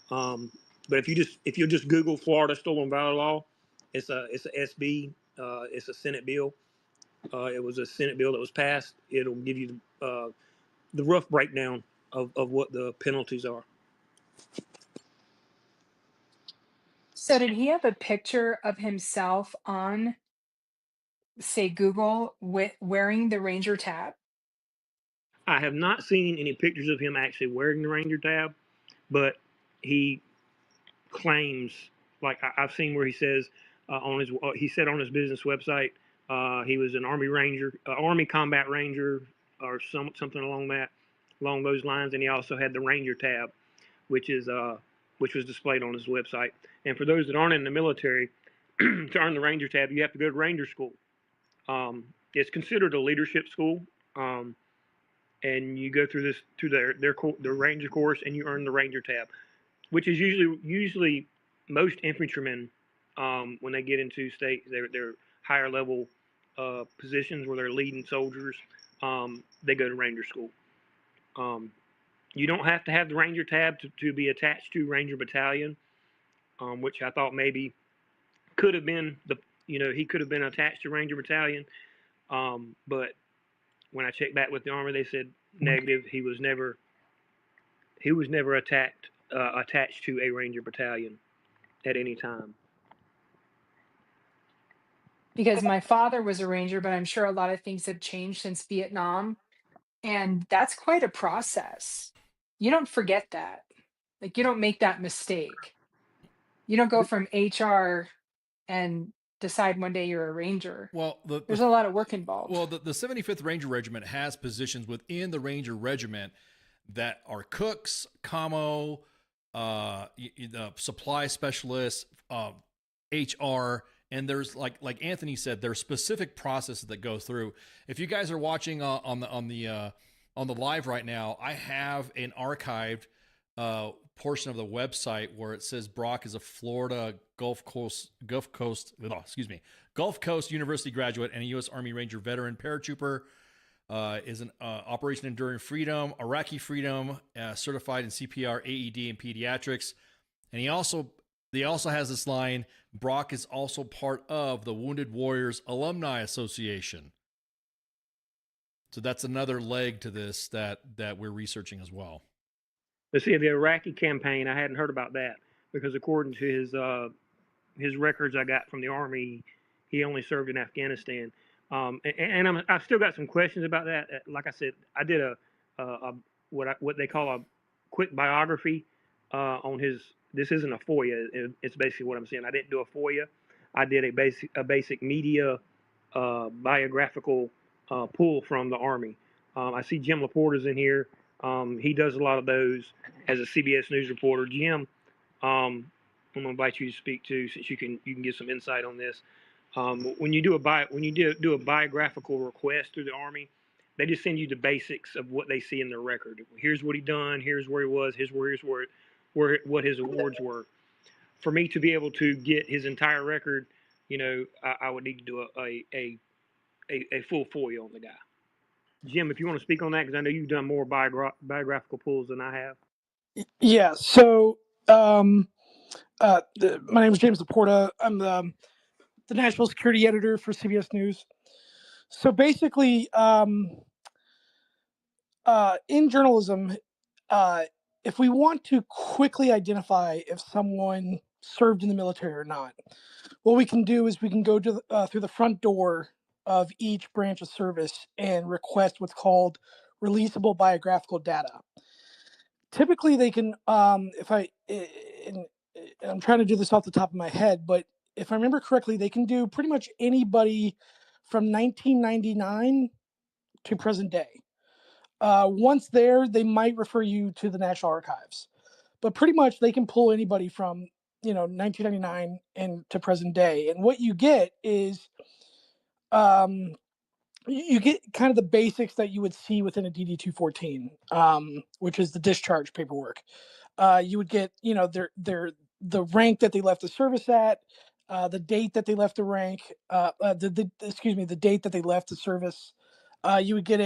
But if you just Google Florida Stolen Valor law, it's a SB. It's a Senate bill. It was a Senate bill that was passed. It'll give you the rough breakdown of what the penalties are. So did he have a picture of himself on, say, Google with wearing the Ranger tab? I have not seen any pictures of him actually wearing the Ranger tab, but he claims, like I've seen where he says he said on his business website he was an Army Ranger, Army Combat Ranger, or something along those lines, and he also had the Ranger tab, which was displayed on his website. And for those that aren't in the military, to earn the Ranger tab, you have to go to Ranger School. It's considered a leadership school, and you go through their Ranger course, and you earn the Ranger tab, which is usually most infantrymen when they get into their higher level positions where they're leading soldiers, they go to Ranger School. You don't have to have the Ranger tab to be attached to Ranger Battalion, which I thought maybe could have been he could have been attached to Ranger Battalion, but when I checked back with the Army, they said negative. He was never attached to a Ranger Battalion at any time. Because my father was a Ranger, but I'm sure a lot of things have changed since Vietnam. And that's quite a process. You don't forget that. Like, you don't make that mistake. You don't go from HR and decide one day you're a Ranger. Well, there's a lot of work involved. Well, the 75th Ranger Regiment has positions within the Ranger Regiment that are cooks, commo, the supply specialists, HR, and there's like Anthony said, there's specific processes that go through. If you guys are watching on the live right now, I have an archived portion of the website where it says Brock is a Florida Gulf Coast University graduate and a U.S. Army Ranger veteran paratrooper. Is an Operation Enduring Freedom, Iraqi Freedom, certified in CPR, AED, and pediatrics. And he also has this line: Brock is also part of the Wounded Warriors Alumni Association. So that's another leg to this that we're researching as well. Let's see, the Iraqi campaign, I hadn't heard about that because according to his records I got from the Army, he only served in Afghanistan. And I've still got some questions about that. Like I said, I did what they call a quick biography on his. This isn't a FOIA. It's basically what I'm saying. I didn't do a FOIA. I did a basic media biographical pull from the Army. I see Jim Laporta's in here. He does a lot of those as a CBS News reporter. Jim, I'm gonna invite you to speak too, since you can get some insight on this. When you do a biographical request through the Army, They just send you the basics of what they see in their record. Here's what he done. Here's where he was. Here's where what his awards were. For me to be able to get his entire record, I would need to do a full FOIA on the guy. Jim, if you want to speak on that, because I know you've done more biographical pulls than I have. Yeah. So, my name is James Laporta. I'm the national security editor for CBS News. So basically, in journalism, if we want to quickly identify if someone served in the military or not, what we can do is we can go to through the front door of each branch of service and request what's called releasable biographical data. Typically, they can, and I'm trying to do this off the top of my head, but if I remember correctly, they can do pretty much anybody from 1999 to present day. Once there, they might refer you to the National Archives, but pretty much they can pull anybody from 1999 and to present day. And what you get is you get kind of the basics that you would see within a DD-214, which is the discharge paperwork. You would get the rank that they left the service at, the date that they left the rank, the date that they left the service. You would get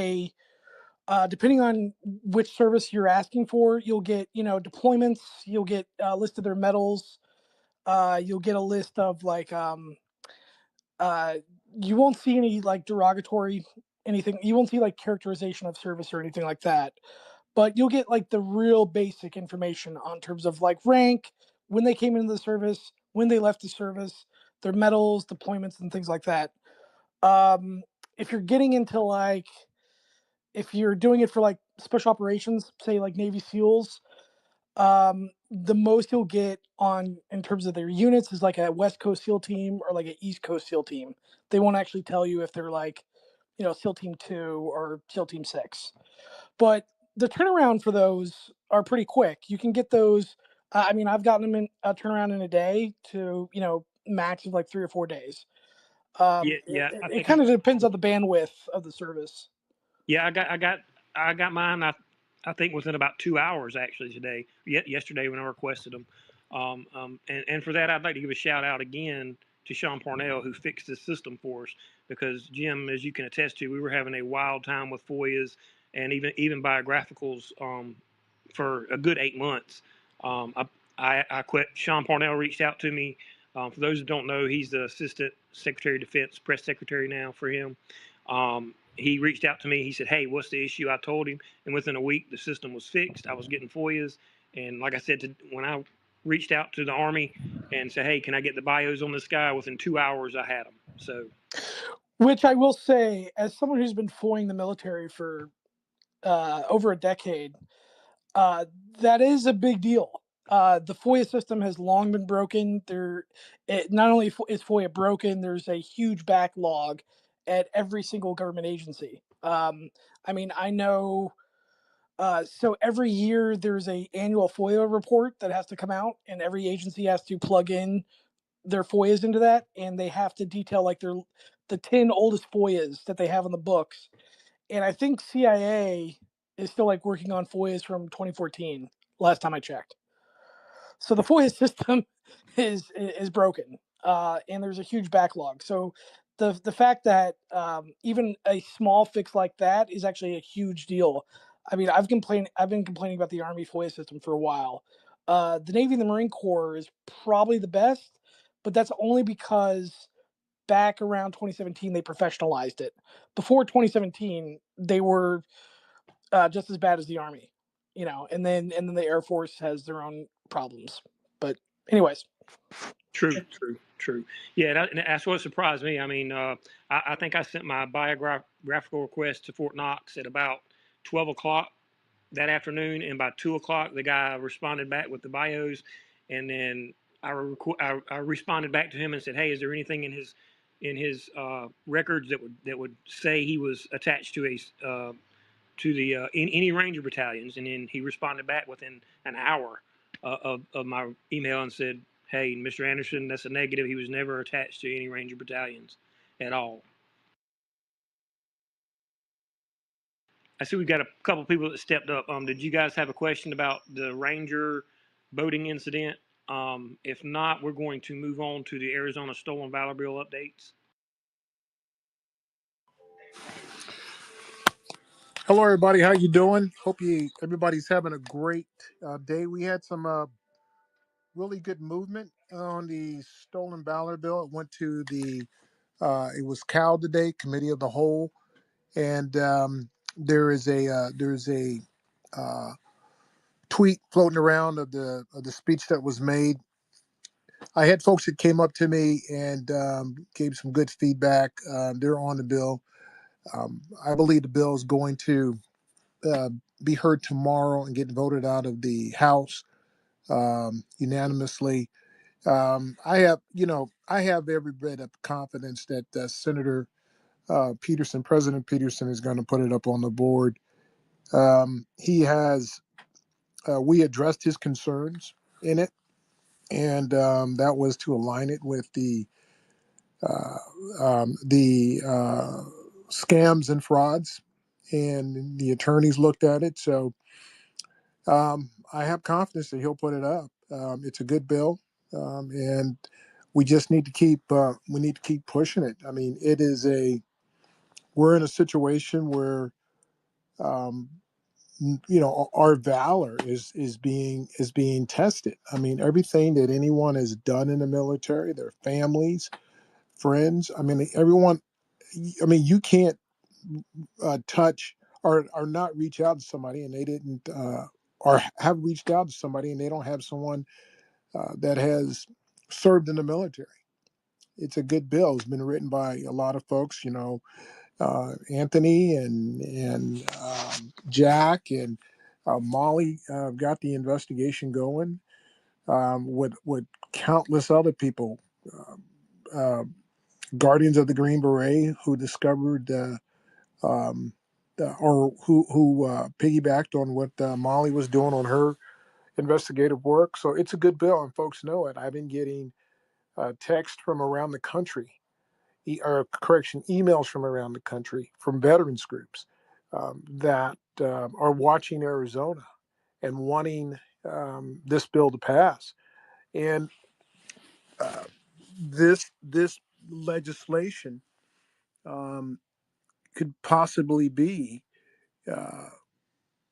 depending on which service you're asking for, you'll get, deployments, you'll get a list of their medals, you'll get a list of you won't see any derogatory anything. You won't see characterization of service or anything like that, but you'll get the real basic information on terms of rank, when they came into the service, when they left the service, their medals, deployments, and things like that. If you're getting into if you're doing it for special operations, say Navy SEALs, the most you'll get in terms of their units is a West Coast SEAL team or an East Coast SEAL team. They won't actually tell you if they're SEAL Team 2 or SEAL Team 6. But the turnaround for those are pretty quick. You can get those. I've gotten them in a turnaround in a day to max of 3 or 4 days. It kind of depends on the bandwidth of the service. Yeah, I got mine. I think within about 2 hours actually today. Yesterday when I requested them, and for that I'd like to give a shout out again to Sean Parnell who fixed this system for us, because Jim, as you can attest to, we were having a wild time with FOIAs and even biographicals for a good 8 months. I quit. Sean Parnell reached out to me. For those who don't know, he's the Assistant Secretary of Defense, Press Secretary now for him. He reached out to me. He said, "Hey, what's the issue?" I told him, and within a week, the system was fixed. I was getting FOIAs, and like I said, when I reached out to the Army and said, "Hey, can I get the bios on this guy?" Within 2 hours, I had them. So, which I will say, as someone who's been FOIAing the military for over a decade, that is a big deal. The FOIA system has long been broken. Not only is FOIA broken, there's a huge backlog at every single government agency. I know. So every year there's a annual FOIA report that has to come out, and every agency has to plug in their FOIAs into that, and they have to detail the 10 oldest FOIAs that they have on the books. And I think CIA is still working on FOIAs from 2014, last time I checked. So the FOIA system is broken, and there's a huge backlog. So the fact that even a small fix like that is actually a huge deal. I've been complaining about the Army FOIA system for a while. The Navy and the Marine Corps is probably the best, but that's only because back around 2017 they professionalized it. Before 2017, they were just as bad as the Army, and then the Air Force has their own problems. But anyways. True. Yeah, that's what surprised me. I think I sent my biographical request to Fort Knox at about 12 o'clock that afternoon, and by 2 o'clock, the guy responded back with the bios, and then I responded back to him and said, "Hey, is there anything in his records that would say he was attached to in any Ranger battalions?" And then he responded back within an hour of my email and said, "Hey, Mr. Anderson, that's a negative. He was never attached to any Ranger battalions at all." I see we got a couple people that stepped up. Did you guys have a question about the Ranger boating incident? If not, we're going to move on to the Arizona Stolen Valor Bill updates. Hello, everybody. How you doing? Hope everybody's having a great day. We had some really good movement on the Stolen Valor bill. It went to it was CAL today, Committee of the Whole, and there's a uh, tweet floating around of the speech that was made. I had folks that came up to me and gave some good feedback. They're on the bill. I believe the bill is going to uh, be heard tomorrow and get voted out of the House unanimously. I have every bit of confidence that Senator President Peterson, is going to put it up on the board. He has, we addressed his concerns in it, and that was to align it with the scams and frauds, and the attorneys looked at it. So I have confidence that he'll put it up. It's a good bill, and we just need to keep pushing it. I mean, we're in a situation where um, our valor is being tested. I mean, everything that anyone has done in the military, their families, friends. I mean, everyone. I mean, you can't touch or not reach out to somebody and they didn't, or have reached out to somebody and they don't have someone that has served in the military. It's a good bill. It's been written by a lot of folks, Anthony and Jack and Molly got the investigation going with countless other people, uh, Guardians of the Green Beret, who discovered or who piggybacked on what Molly was doing on her investigative work. So it's a good bill, and folks know it. I've been getting text from around the country, emails from around the country from veterans groups that are watching Arizona and wanting this bill to pass. And this legislation um, could possibly be uh,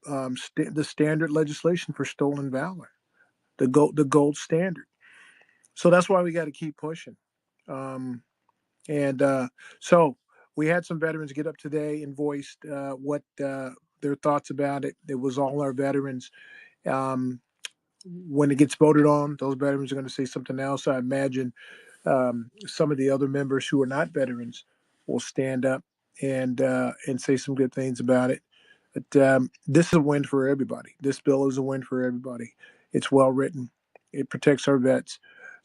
the standard legislation for stolen valor, the gold standard. So that's why we got to keep pushing. Um, and so we had some veterans get up today and voiced what their thoughts about it. It was all our veterans. Um, when it gets voted on, those veterans are going to say something else. I imagine some of the other members who are not veterans will stand up and say some good things about it. But this is a win for everybody. This bill is a win for everybody. It's well written. It protects our vets,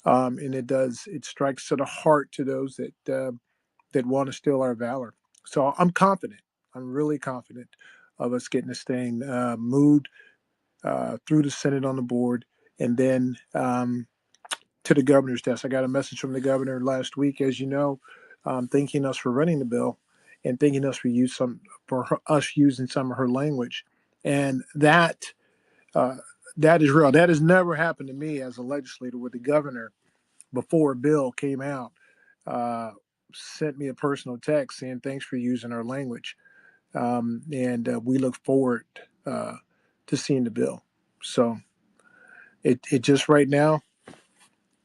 and it strikes to the heart to those that want to steal our valor. So I'm confident. I'm really confident of us getting this thing moved through the Senate on the board, and then to the governor's desk. I got a message from the governor last week, as you know, thanking us for running the bill and thanking us for us using some of her language, and uh, that is real. That has never happened to me as a legislator, where the governor, before a bill came out, uh, sent me a personal text saying thanks for using our language, and we look forward to seeing the bill. So it just right now,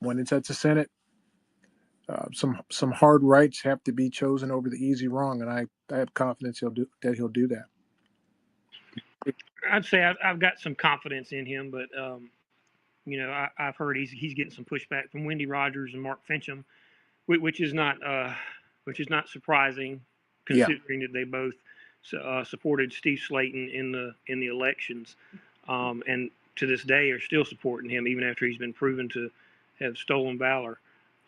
when it's at the Senate, some hard rights have to be chosen over the easy wrong, and I have confidence he'll do that. I'd say I've got some confidence in him, but I've heard he's getting some pushback from Wendy Rogers and Mark Fincham, which is not surprising, Yeah, considering that they both supported Steve Slayton in the elections, and to this day are still supporting him even after he's been proven to have stolen valor.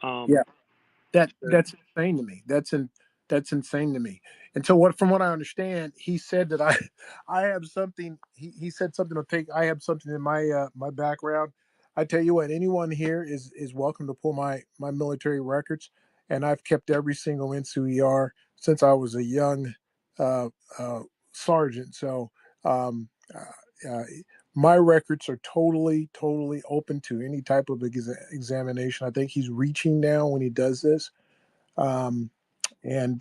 yeah. So That's insane to me. That's insane to me. And so from what I understand, he said that I have something. He said something to take. I have something in my background. I tell you what, anyone here is welcome to pull my military records, and I've kept every single NCOER since I was a young uh, uh, sergeant. So um, my records are totally open to any type of examination. I think he's reaching now when he does this, um, and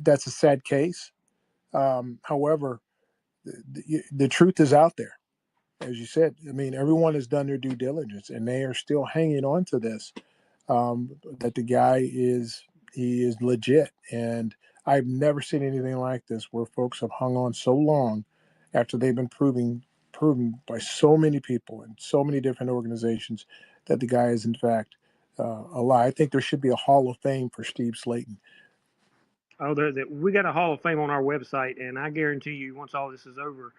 that's a sad case. However, the truth is out there, as you said. I mean, everyone has done their due diligence, and they are still hanging on to this. That the guy he is legit, and I've never seen anything like this where folks have hung on so long after they've been proven by so many people and so many different organizations that the guy is in fact a lie. I think there should be a Hall of Fame for Steve Slayton. Oh, we got a Hall of Fame on our website, and I guarantee you, once all this is over,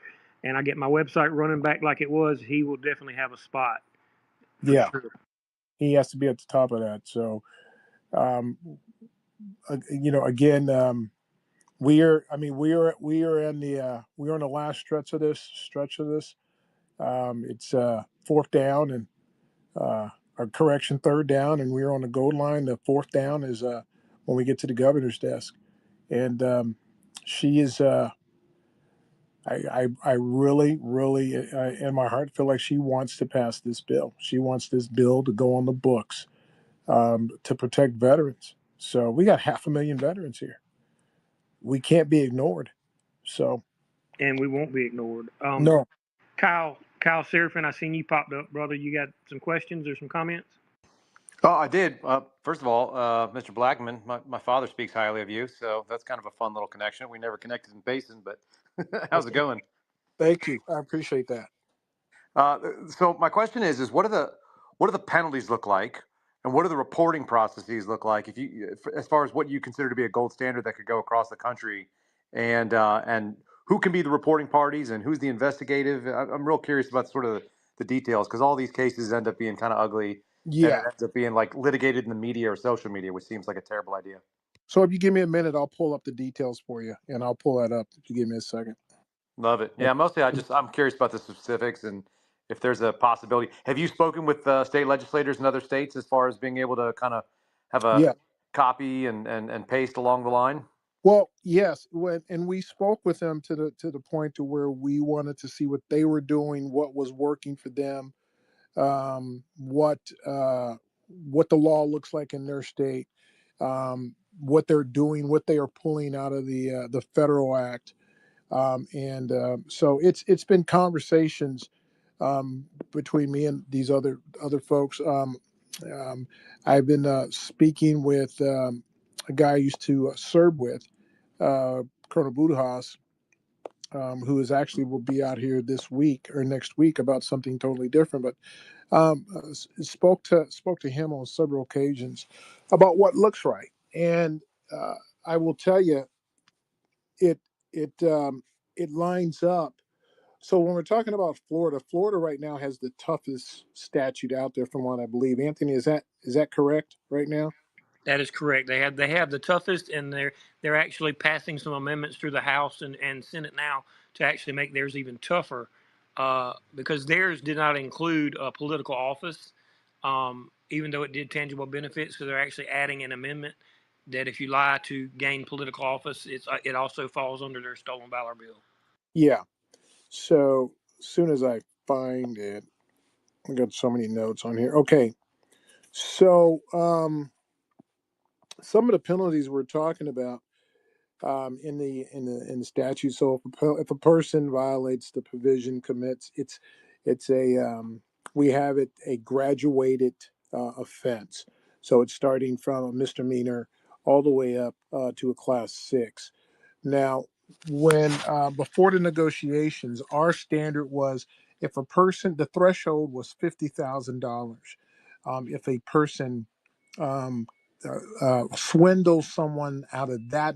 and I get my website running back like it was, he will definitely have a spot for Yeah, sure. he has to be at the top of that. So, again, we are in we're on the last stretch of this. It's fourth down and or correction, third down, and we're on the goal line. The fourth down is when we get to the governor's desk, and she is. I really, in my heart, feel like she wants to pass this bill. She wants this bill to go on the books to protect veterans. So we got 500,000 veterans here. We can't be ignored. So And we won't be ignored. no. Kyle Seraphin, I seen you popped up, brother. You got some questions or some comments? Oh, I did. First of all, Mr. Blackman, my father speaks highly of you, so that's kind of a fun little connection. We never connected in Basin, but how's it going? Thank you. I appreciate that. So my question is what do the penalties look like, and what do the reporting processes look like as far as what you consider to be a gold standard that could go across the country, and who can be the reporting parties and who's the investigative? I'm real curious about sort of the details because all these cases end up being kind of ugly, and it Yeah. ends up being like litigated in the media or social media, which seems like a terrible idea. So if you give me a minute, I'll pull up the details for you, and I'll pull that up if you give me a second. Love it. Yeah, mostly I'm curious about the specifics and if there's a possibility. Have you spoken with state legislators in other states as far as being able to kind of have a Yeah. copy and paste along the line? Well, yes, and we spoke with them to the point to where we wanted to see what they were doing, what was working for them, um, what uh, what the law looks like in their state, what they're doing, what they are pulling out of the federal act, and so it's been conversations between me and these other folks. Um, I've been speaking with a guy I used to serve with, Colonel Budahas, who is actually will be out here this week or next week about something totally different. But spoke to him on several occasions about what looks right, and I will tell you, it it it lines up. So when we're talking about Florida, Florida right now has the toughest statute out there, from what I believe. Anthony, is that correct right now? That is correct. They have the toughest, and they're actually passing some amendments through the House and Senate now to actually make theirs even tougher, because theirs did not include a political office, even though it did tangible benefits. So they're actually adding an amendment that if you lie to gain political office, it also falls under their Stolen Valor bill. Yeah. So as soon as I find it, I got so many notes on here. Okay. So some of the penalties we're talking about in the statute. So if a person violates the provision, commits, it's a we have it a graduated offense. So it's starting from a misdemeanor all the way up to a class 6. Now, when before the negotiations, our standard was if a person, the threshold was $50,000. If a person swindles someone out of that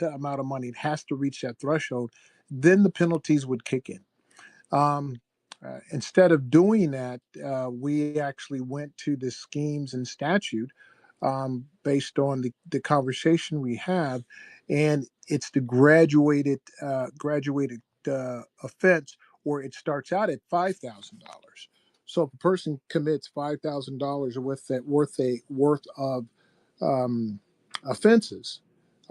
amount of money, it has to reach that threshold, then the penalties would kick in. Instead of doing that, we actually went to the schemes and statute based on the conversation we have, and it's the graduated offense where it starts out at $5,000. So if a person commits $5,000 worth of offenses,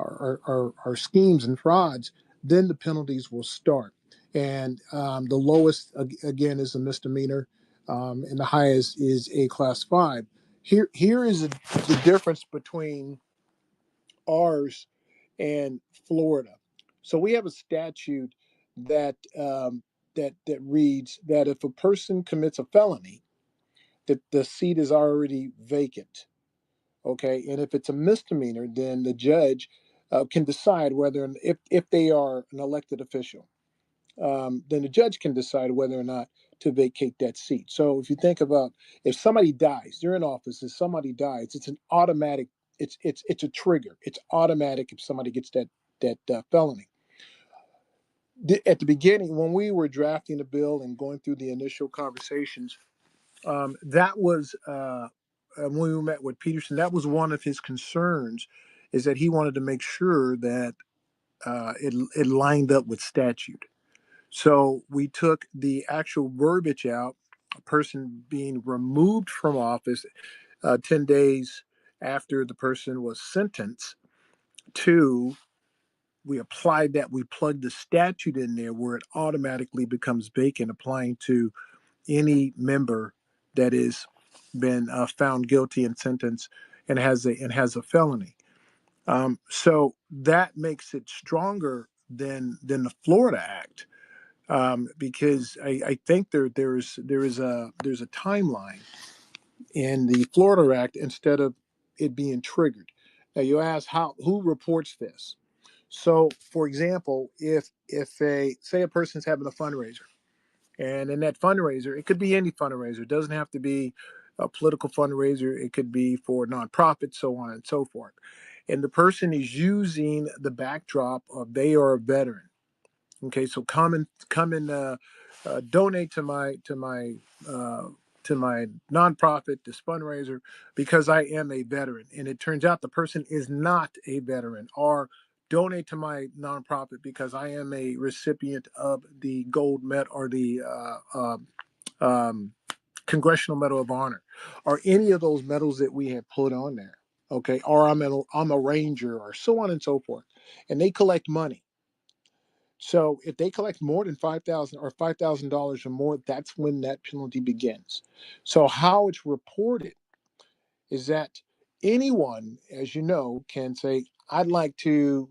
are schemes and frauds, then the penalties will start. And the lowest, again, is a misdemeanor, and the highest is a class 5. Here is the difference between ours and Florida. So we have a statute that that reads that if a person commits a felony, that the seat is already vacant. Okay, and if it's a misdemeanor, then the judge can decide whether, if they are an elected official, then the judge can decide whether or not to vacate that seat. So if you think about, if somebody dies, they're in office, if somebody dies, it's an automatic. It's a trigger. It's automatic if somebody gets that felony. At the beginning, when we were drafting the bill and going through the initial conversations, that was when we met with Peterson. That was one of his concerns, is that he wanted to make sure that it lined up with statute. So we took the actual verbiage out, a person being removed from office 10 days after the person was sentenced, to we applied that, we plugged the statute in there where it automatically becomes vacant, applying to any member that is been found guilty and sentenced and has a felony. So that makes it stronger than the Florida Act, because I think there's a timeline in the Florida Act instead of it being triggered. Now you ask who reports this. So, for example, if a person's having a fundraiser, and in that fundraiser, it could be any fundraiser. It doesn't have to be a political fundraiser. It could be for nonprofits, so on and so forth. And the person is using the backdrop of they are a veteran. Okay, so come and donate to uh, my nonprofit, this fundraiser, because I am a veteran. And it turns out the person is not a veteran, or donate to my nonprofit because I am a recipient of the gold medal or the um, Congressional Medal of Honor, or any of those medals that we have put on there. Okay, or I'm a ranger, or so on and so forth, and they collect money. So if they collect more than $5,000 or more, that's when that penalty begins. So how it's reported is that anyone, as you know, can say, "I'd like to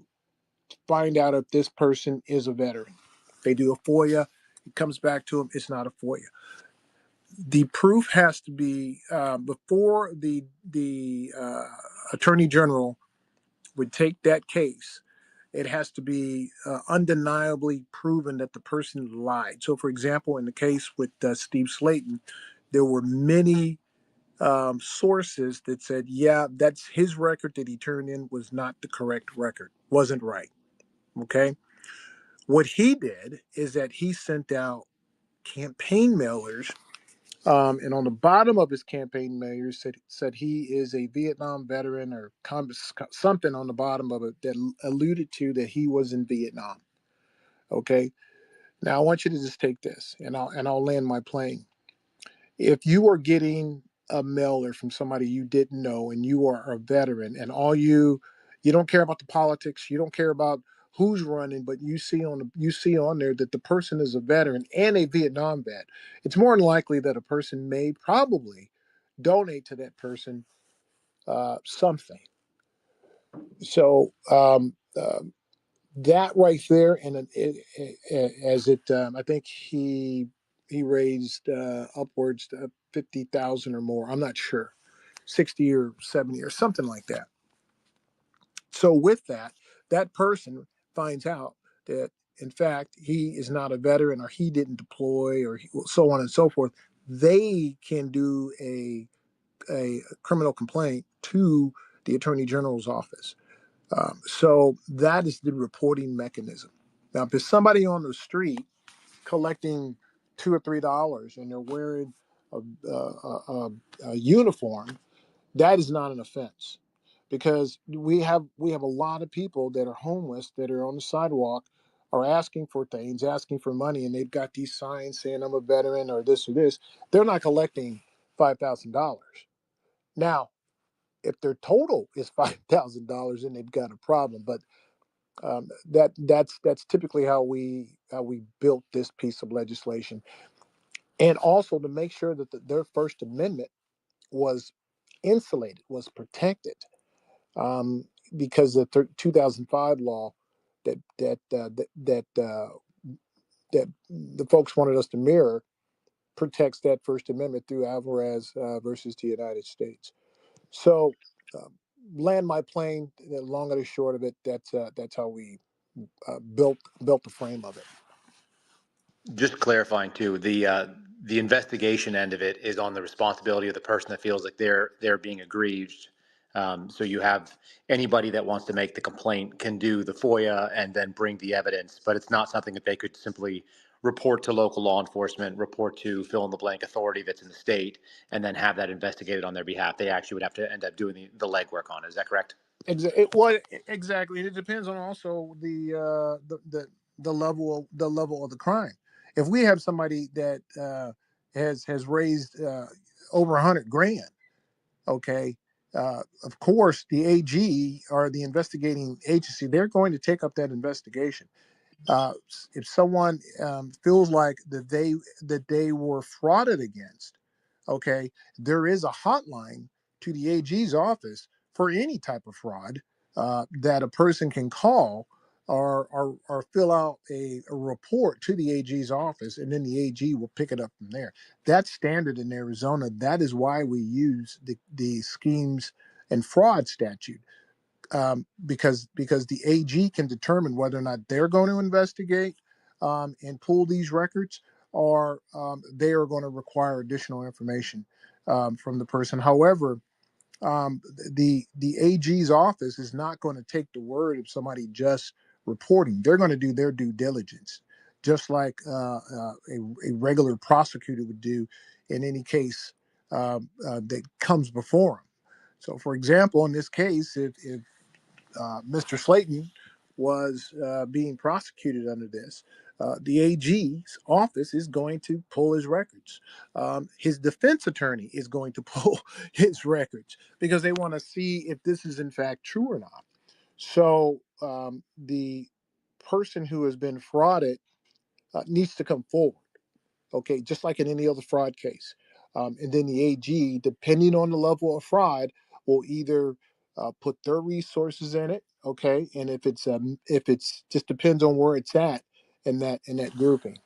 find out if this person is a veteran." They do a FOIA. It comes back to them. It's not a FOIA. The proof has to be before the attorney general would take that case. It has to be undeniably proven that the person lied. So, for example, in the case with Steve Slayton, there were many sources that said, yeah, that's his record that he turned in was not the correct record, wasn't right. Okay. What he did is that he sent out campaign mailers, and on the bottom of his campaign mailers said he is a Vietnam veteran, or something on the bottom of it that alluded to that he was in Vietnam. Okay. Now I want you to just take this, and I'll land my plane. If you are getting a mailer from somebody you didn't know, and you are a veteran, and you don't care about the politics, you don't care about who's running, but you see on there that the person is a veteran and a Vietnam vet, it's more than likely that a person may probably donate to that person something. So that right there, and I think he raised upwards to 50,000 or more. I'm not sure, 60 or 70 or something like that. So with that, that person finds out that in fact he is not a veteran, or he didn't deploy, or so on and so forth. They can do a criminal complaint to the Attorney General's office. So that is the reporting mechanism. Now, if there's somebody on the street collecting $2 or $3 and they're wearing a uniform, that is not an offense, because we have a lot of people that are homeless, that are on the sidewalk, are asking for things, asking for money, and they've got these signs saying I'm a veteran or this or this. They're not collecting $5,000. Now, if their total is $5,000, then they've got a problem. But that's typically how we built this piece of legislation, and also to make sure that their First Amendment was insulated, was protected, because the 2005 law that the folks wanted us to mirror protects that First Amendment through Alvarez versus the United States. So, land my plane. The long and the short of it, that's how we built the frame of it. Just clarifying too, the investigation end of it is on the responsibility of the person that feels like they're being aggrieved. So you have anybody that wants to make the complaint can do the FOIA and then bring the evidence, but it's not something that they could simply report to local law enforcement, report to fill in the blank authority that's in the state, and then have that investigated on their behalf. They actually would have to end up doing the legwork on it. Is that correct? Exactly. It depends on also the level of the crime. If we have somebody that has raised over 100 grand, okay, of course the AG or the investigating agency, they're going to take up that investigation. Uh, if someone feels like that they were frauded against, okay, there is a hotline to the AG's office for any type of fraud that a person can call or fill out a report to the AG's office, and then the AG will pick it up from there. That's standard in Arizona. That is why we use the schemes and fraud statute, because the AG can determine whether or not they're going to investigate and pull these records, or they are going to require additional information from the person. However, the AG's office is not going to take the word of somebody just reporting. They're going to do their due diligence, just like a regular prosecutor would do in any case that comes before them. So, for example, in this case, if Mr. Slayton was being prosecuted under this, the AG's office is going to pull his records. His defense attorney is going to pull his records because they want to see if this is in fact true or not. So the person who has been frauded needs to come forward, okay, just like in any other fraud case. And then the AG, depending on the level of fraud, will either put their resources in it, okay, and if it's just depends on where it's at in that grouping.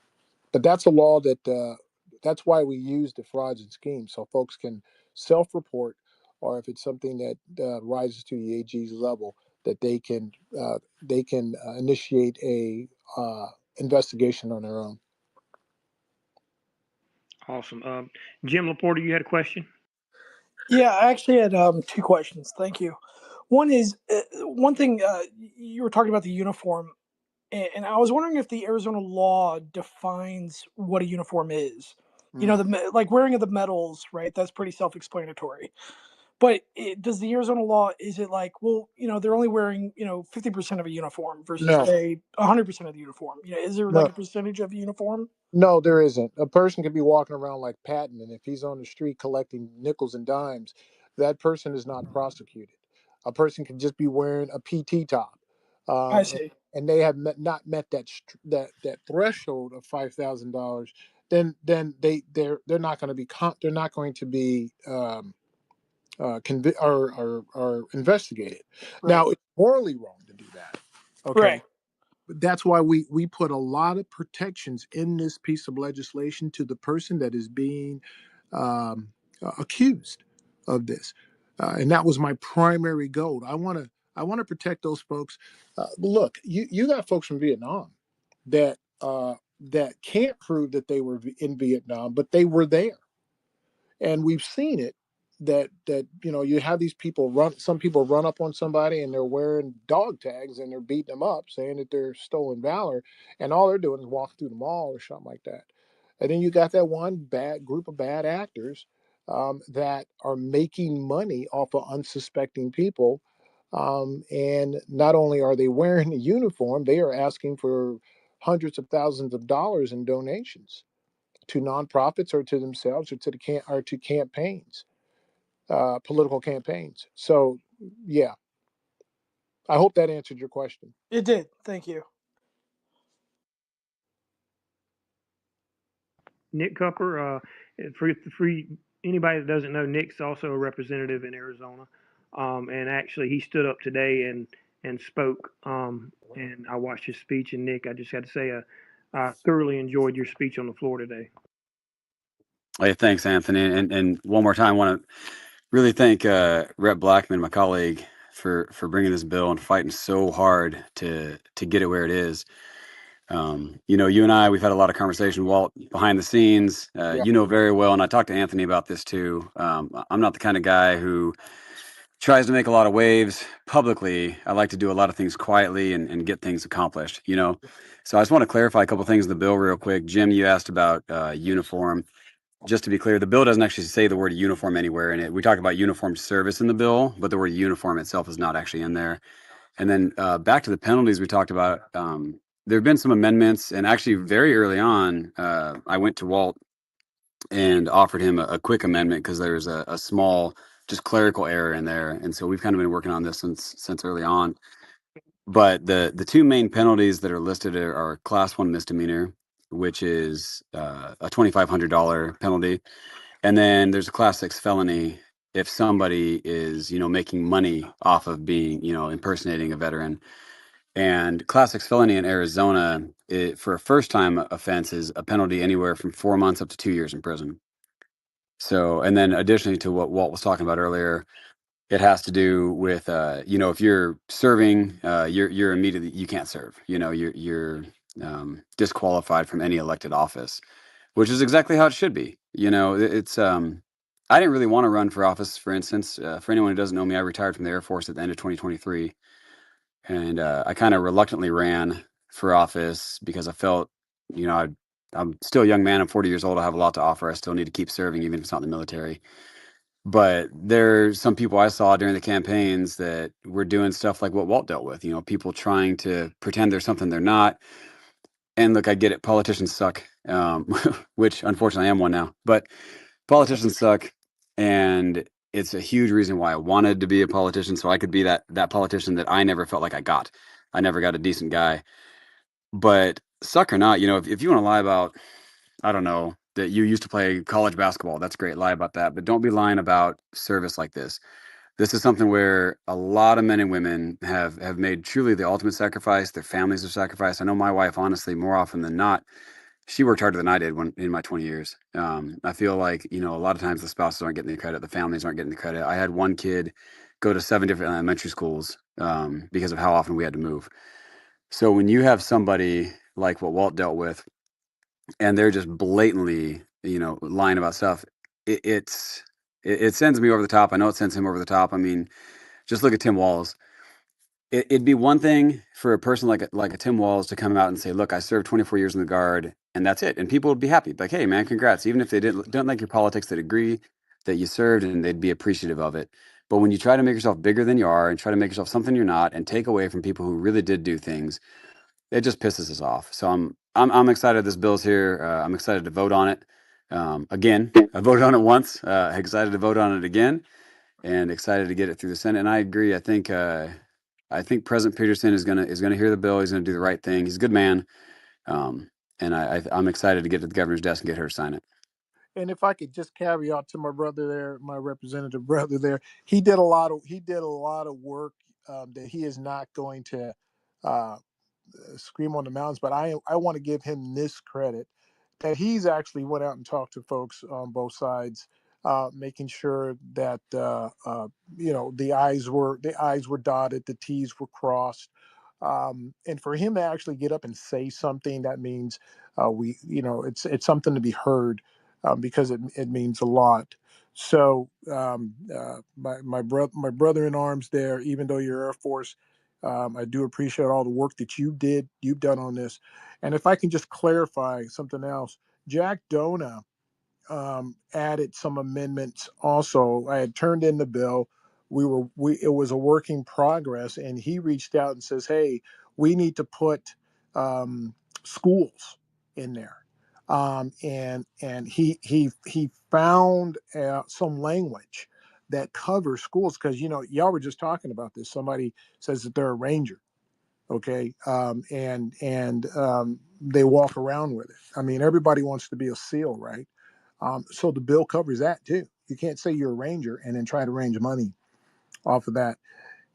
But that's a law that's why we use the frauds and schemes, so folks can self-report, or if it's something that rises to the AG's level, that they can initiate a investigation on their own. Awesome. Jim Laporta, you had a question? Yeah, I actually had two questions. Thank you. One is one thing you were talking about the uniform, and I was wondering if the Arizona law defines what a uniform is. You know, like wearing of the medals, right? That's pretty self-explanatory. But does the Arizona law, is it like, well, you know, they're only wearing, you know, 50% of a uniform versus No, say 100% of the uniform? You know, is there like no. a percentage of the uniform? No, there isn't. A person could be walking around like Patton, and if he's on the street collecting nickels and dimes, that person is not prosecuted. A person can just be wearing a PT top, I um, and, see. and they have not met that threshold of $5,000. They're not going to be they're not going to be or investigated. Right. Now, it's morally wrong to do that. Okay, Right. that's why we put a lot of protections in this piece of legislation to the person that is being accused of this, and that was my primary goal. I want to protect those folks. Look, you got folks from Vietnam that can't prove that they were in Vietnam, but they were there, and we've seen it, that you have these people run some people run up on somebody and they're wearing dog tags and they're beating them up saying that they're stolen valor, and all they're doing is walking through the mall or something like that. And then you got that one bad group of bad actors that are making money off of unsuspecting people, and not only are they wearing the uniform, they are asking for hundreds of thousands of dollars in donations to nonprofits or to themselves or to to campaigns. political campaigns. So, yeah, I hope that answered your question. It did. Thank you. Nick Cupper, for anybody that doesn't know, Nick's also a representative in Arizona, and actually he stood up today and spoke. And I watched his speech. And Nick, I just got to say, I thoroughly enjoyed your speech on the floor today. Hey, thanks, Anthony. And one more time, I want to really thank Rep Blackman, my colleague, for bringing this bill and fighting so hard to get it where it is. You know, you and I, we've had a lot of conversation, Walt, behind the scenes. Yeah. You know very well, and I talked to Anthony about this too. I'm not the kind of guy who tries to make a lot of waves publicly. I like to do a lot of things quietly and get things accomplished, you know. So I just want to clarify a couple things in the bill real quick. Jim, you asked about uniform. Just to be clear, the bill doesn't actually say the word uniform anywhere in it. We talk about uniformed service in the bill, but the word uniform itself is not actually in there. And then back to the penalties we talked about. There have been some amendments, and actually very early on, I went to Walt and offered him a quick amendment because there's a small, just clerical error in there, and so we've kind of been working on this since early on. But the two main penalties that are listed are Class 1 misdemeanor, which is a $2,500 penalty, and then there's a Class 6 felony if somebody is, you know, making money off of being, you know, impersonating a veteran. And Class 6 felony in Arizona, for a first-time offense, is a penalty anywhere from 4 months up to 2 years in prison. So, and then additionally to what Walt was talking about earlier, it has to do with, you know, if you're serving, you're immediately, you can't serve. You know, you're disqualified from any elected office, which is exactly how it should be. You know, it's I didn't really want to run for office, for instance. For anyone who doesn't know me, I retired from the Air Force at the end of 2023. And I kind of reluctantly ran for office because I felt, you know, I'm still a young man. I'm 40 years old. I have a lot to offer. I still need to keep serving, even if it's not in the military. But there's some people I saw during the campaigns that were doing stuff like what Walt dealt with, you know, people trying to pretend they're something they're not. And look, I get it. Politicians suck, which unfortunately I am one now. But politicians suck. And it's a huge reason why I wanted to be a politician, so I could be that politician that I never felt like I got. I never got a decent guy. But suck or not, you know, if you want to lie about, I don't know, that you used to play college basketball, that's great. Lie about that. But don't be lying about service like this. This is something where a lot of men and women have made truly the ultimate sacrifice. Their families have sacrificed. I know my wife, honestly, more often than not, she worked harder than I did when in my 20 years. I feel like, you know, a lot of times the spouses aren't getting the credit, the families aren't getting the credit. I had one kid go to 7 different elementary schools because of how often we had to move. So when you have somebody like what Walt dealt with, and they're just blatantly, you know, lying about stuff, it sends me over the top. I know it sends him over the top. I mean, just look at Tim Walz. It'd be one thing for a person like a Tim Walz to come out and say, "Look, I served 24 years in the Guard, and that's it," and people would be happy, like, "Hey, man, congrats!" Even if they don't like your politics, they'd agree that you served, and they'd be appreciative of it. But when you try to make yourself bigger than you are, and try to make yourself something you're not, and take away from people who really did do things, it just pisses us off. So I'm excited this bill's here. I'm excited to vote on it. Again, I voted on it once. Excited to vote on it again, and excited to get it through the Senate. And I agree. I think President Peterson is gonna hear the bill. He's gonna do the right thing. He's a good man, and I'm excited to get to the governor's desk and get her to sign it. And if I could just caveat to my brother there, my representative brother there, he did a lot of work that he is not going to uh, scream on the mountains. But I want to give him this credit that he's actually went out and talked to folks on both sides, making sure that you know the I's were dotted, the T's were crossed. And for him to actually get up and say something, that means we, you know, it's something to be heard, because it means a lot. So my brother in arms there, even though you're Air Force, I do appreciate all the work that you've done on this. And if I can just clarify something else, Jack Dona added some amendments also. I had turned in the bill. It was a work in progress, and he reached out and says, "Hey, we need to put schools in there." And he found some language that cover schools, because y'all were just talking about this. Somebody says that they're a ranger, okay, and they walk around with it. I mean, everybody wants to be a SEAL, right? So the bill covers that too. You can't say you're a ranger and then try to range money off of that.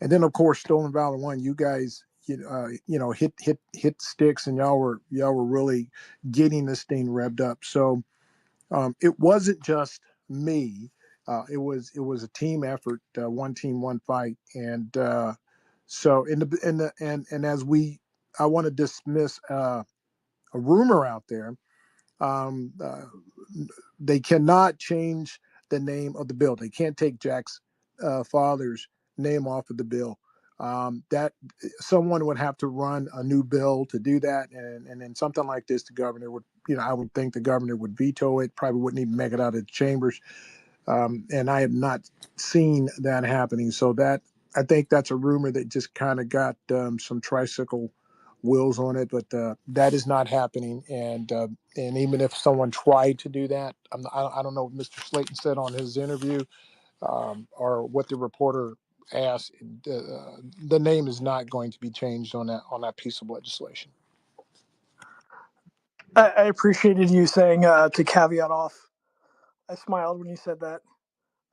And then of course, Stolen Valor 1, you guys, hit sticks, and y'all were really getting this thing revved up. So it wasn't just me. It was a team effort, one team, one fight, and so and as I want to dismiss a rumor out there. Um, uh, they cannot change the name of the bill. They can't take Jack's father's name off of the bill. That someone would have to run a new bill to do that, and then something like this, the governor would, I would think the governor would veto it. Probably wouldn't even make it out of the chambers. And I have not seen that happening. So that, I think that's a rumor that just kind of got some tricycle wheels on it, but that is not happening. And even if someone tried to do that, I don't know what Mr. Slayton said on his interview, or what the reporter asked. The name is not going to be changed on that piece of legislation. I appreciated you saying to caveat off. I smiled when you said that.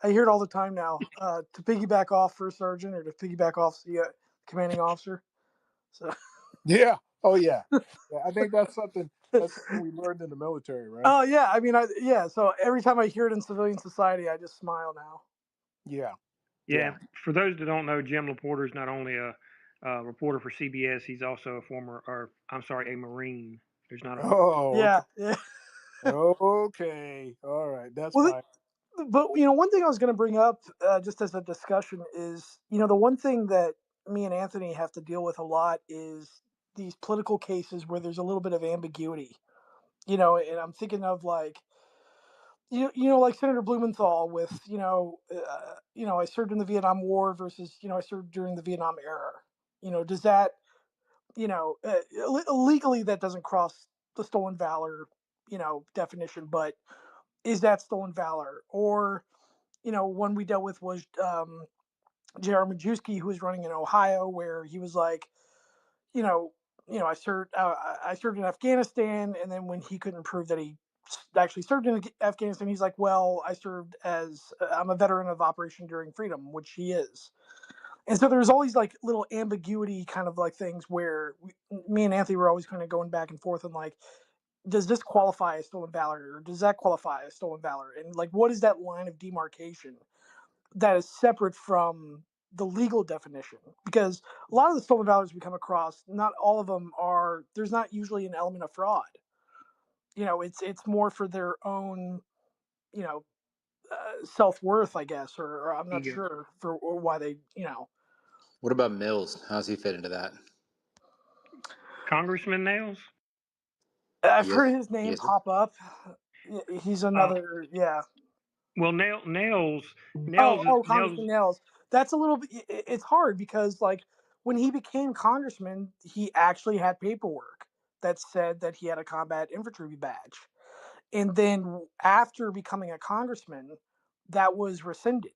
I hear it all the time now. To piggyback off first sergeant, or to piggyback off the commanding officer. So Yeah. Oh yeah. Yeah. I think that's something we learned in the military, right? Oh yeah, I mean, yeah. So every time I hear it in civilian society, I just smile now. Yeah. Yeah. For those that don't know, Jim Laporter is not only a reporter for CBS, he's also a Marine. There's not a. Oh. Yeah. Okay. Yeah. Okay. All right. That's Well, fine. but one thing I was going to bring up, just as a discussion, is the one thing that me and Anthony have to deal with a lot is these political cases where there's a little bit of ambiguity. And I'm thinking of like like Senator Blumenthal with I served in the Vietnam War versus I served during the Vietnam era. Does that legally that doesn't cross the stolen valor definition, but is that stolen valor? Or one we dealt with was J.R. Majewski, who was running in Ohio, where he was like, you know, I served in Afghanistan, and then when he couldn't prove that he actually served in Afghanistan, he's like, well, I served as I'm a veteran of Operation Enduring Freedom, which he is. And so there's always like little ambiguity kind of like things where me and Anthony were always kind of going back and forth and like, does this qualify as stolen valor, or does that qualify as stolen valor? And like, what is that line of demarcation that is separate from the legal definition? Because a lot of the stolen valors we come across, not all of them are. There's not usually an element of fraud. It's more for their own, self worth, I guess, or I'm not Ego. sure for why they, What about Mills? How's he fit into that? Congressman Nails? I've Yes. heard his name Yes. pop up. He's another, yeah. Well, Nails. Congressman Nails. That's a little bit. It's hard because like when he became congressman, he actually had paperwork that said that he had a combat infantry badge, and then after becoming a congressman, that was rescinded.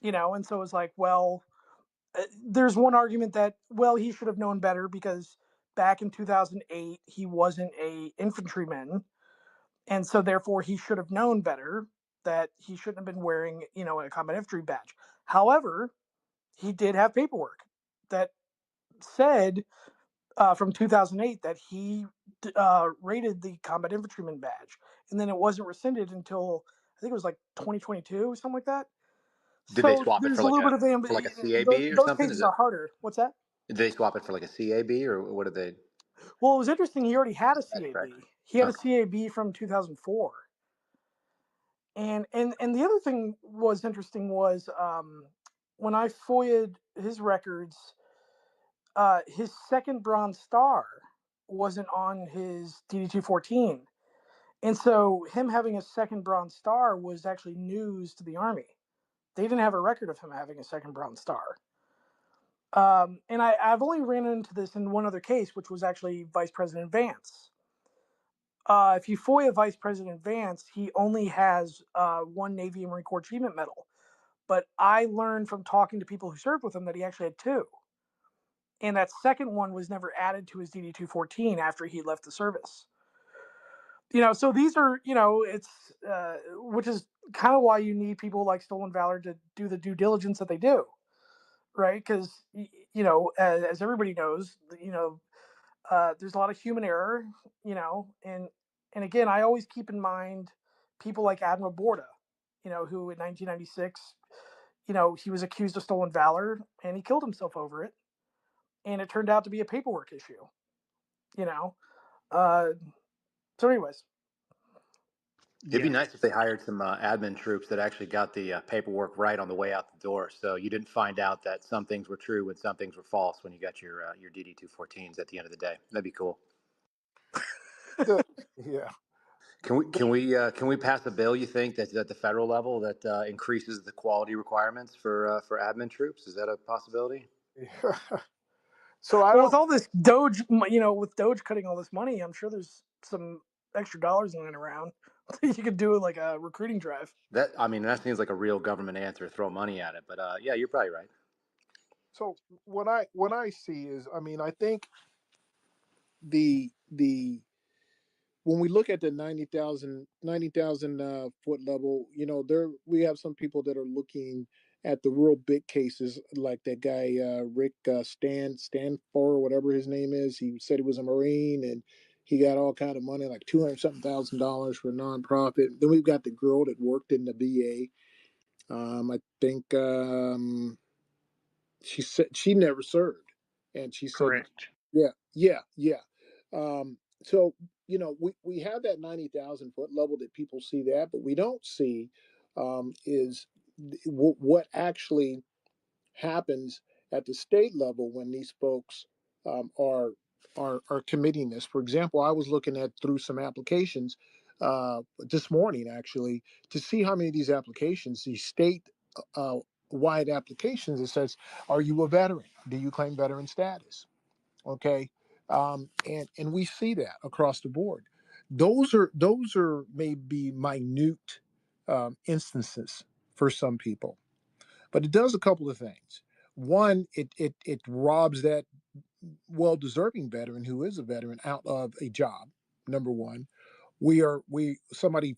And so it's like, well, there's one argument that he should have known better because back in 2008 he wasn't a infantryman, and so therefore he should have known better that he shouldn't have been wearing a combat infantry badge. However, he did have paperwork that said from 2008 that he rated the combat infantryman badge, and then it wasn't rescinded until I think it was like 2022, something like that. Did they So swap it there's for a like little bit a of CAB or those something? cases are harder. What's that? Did they swap it for like a CAB or what did they? Well, it was interesting. He already had a That's CAB. correct. He had a Okay. CAB from 2004. And the other thing was interesting was when I FOIA'd his records, his second Bronze Star wasn't on his DD-214, and so him having a second Bronze Star was actually news to the Army. They didn't have a record of him having a second Bronze Star. And I've only ran into this in one other case, which was actually Vice President Vance. If you FOIA Vice President Vance, he only has one Navy and Marine Corps Achievement Medal. But I learned from talking to people who served with him that he actually had two. And that second one was never added to his DD-214 after he left the service. So these are, it's, which is kind of why you need people like Stolen Valor to do the due diligence that they do, right? Because, as everybody knows, there's a lot of human error, and again, I always keep in mind people like Admiral Borda, who in 1996, he was accused of stolen valor and he killed himself over it, and it turned out to be a paperwork issue, you know. So, anyways, It'd be nice if they hired some admin troops that actually got the paperwork right on the way out the door, so you didn't find out that some things were true and some things were false when you got your DD-214s at the end of the day. That'd be cool. Yeah. Can we pass a bill? You think that's at the federal level that increases the quality requirements for admin troops? Is that a possibility? So I well, don't. with all this Doge, with Doge cutting all this money, I'm sure there's some extra dollars lying around. You could do like a recruiting drive. That seems like a real government answer. Throw money at it, but yeah, you're probably right. So what I see is, I think the when we look at the 90,000 foot level, there we have some people that are looking at the real big cases, like that guy Rick Stanfor, or whatever his name is. He said he was a Marine and he got all kind of money, like $200,000 for a nonprofit. Then we've got the girl that worked in the VA. I think she said she never served, and she said, Correct. yeah. So we have that 90,000 foot level that people see that, but we don't see is what actually happens at the state level when these folks are committing this. For example, I was looking at through some applications this morning actually to see how many of these applications, these state wide applications, it says, "Are you a veteran? Do you claim veteran status?" Okay, and we see that across the board. Those are maybe minute instances for some people, but it does a couple of things. One, it robs that well deserving veteran who is a veteran out of a job. Number one, somebody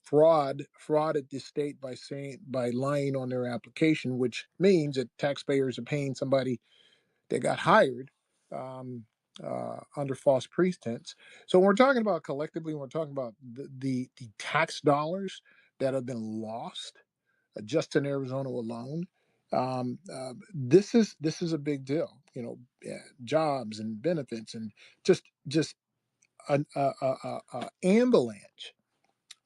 frauded the state by lying on their application, which means that taxpayers are paying somebody that got hired under false pretense. So when we're talking about collectively, when we're talking about the tax dollars that have been lost just in Arizona alone. This is a big deal. Jobs and benefits and just an avalanche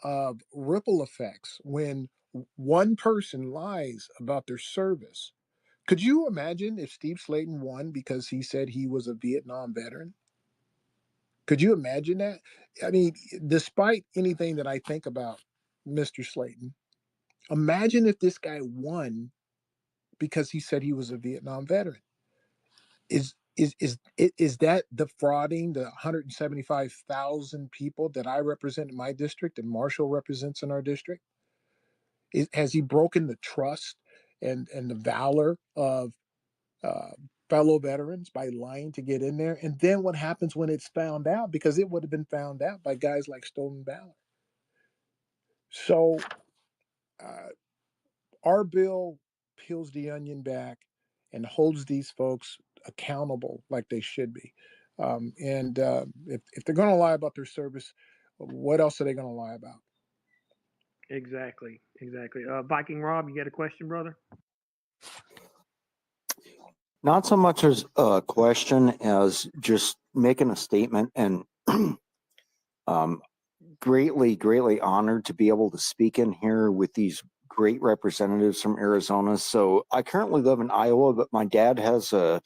of ripple effects when one person lies about their service. Could you imagine if Steve Slayton won because he said he was a Vietnam veteran? Could you imagine that? I mean, despite anything that I think about Mr. Slayton, imagine if this guy won because he said he was a Vietnam veteran. Is that defrauding the 175,000 people that I represent in my district and Marshall represents in our district? Has he broken the trust and the valor of uh, fellow veterans by lying to get in there? And then what happens when it's found out? Because it would have been found out by guys like Stolen Valor. So our bill peels the onion back and holds these folks accountable like they should be. And if they're going to lie about their service, what else are they going to lie about? Exactly. Viking Rob, you got a question, brother? Not so much as a question as just making a statement, and greatly honored to be able to speak in here with these great representatives from Arizona. So I currently live in Iowa, but my dad has a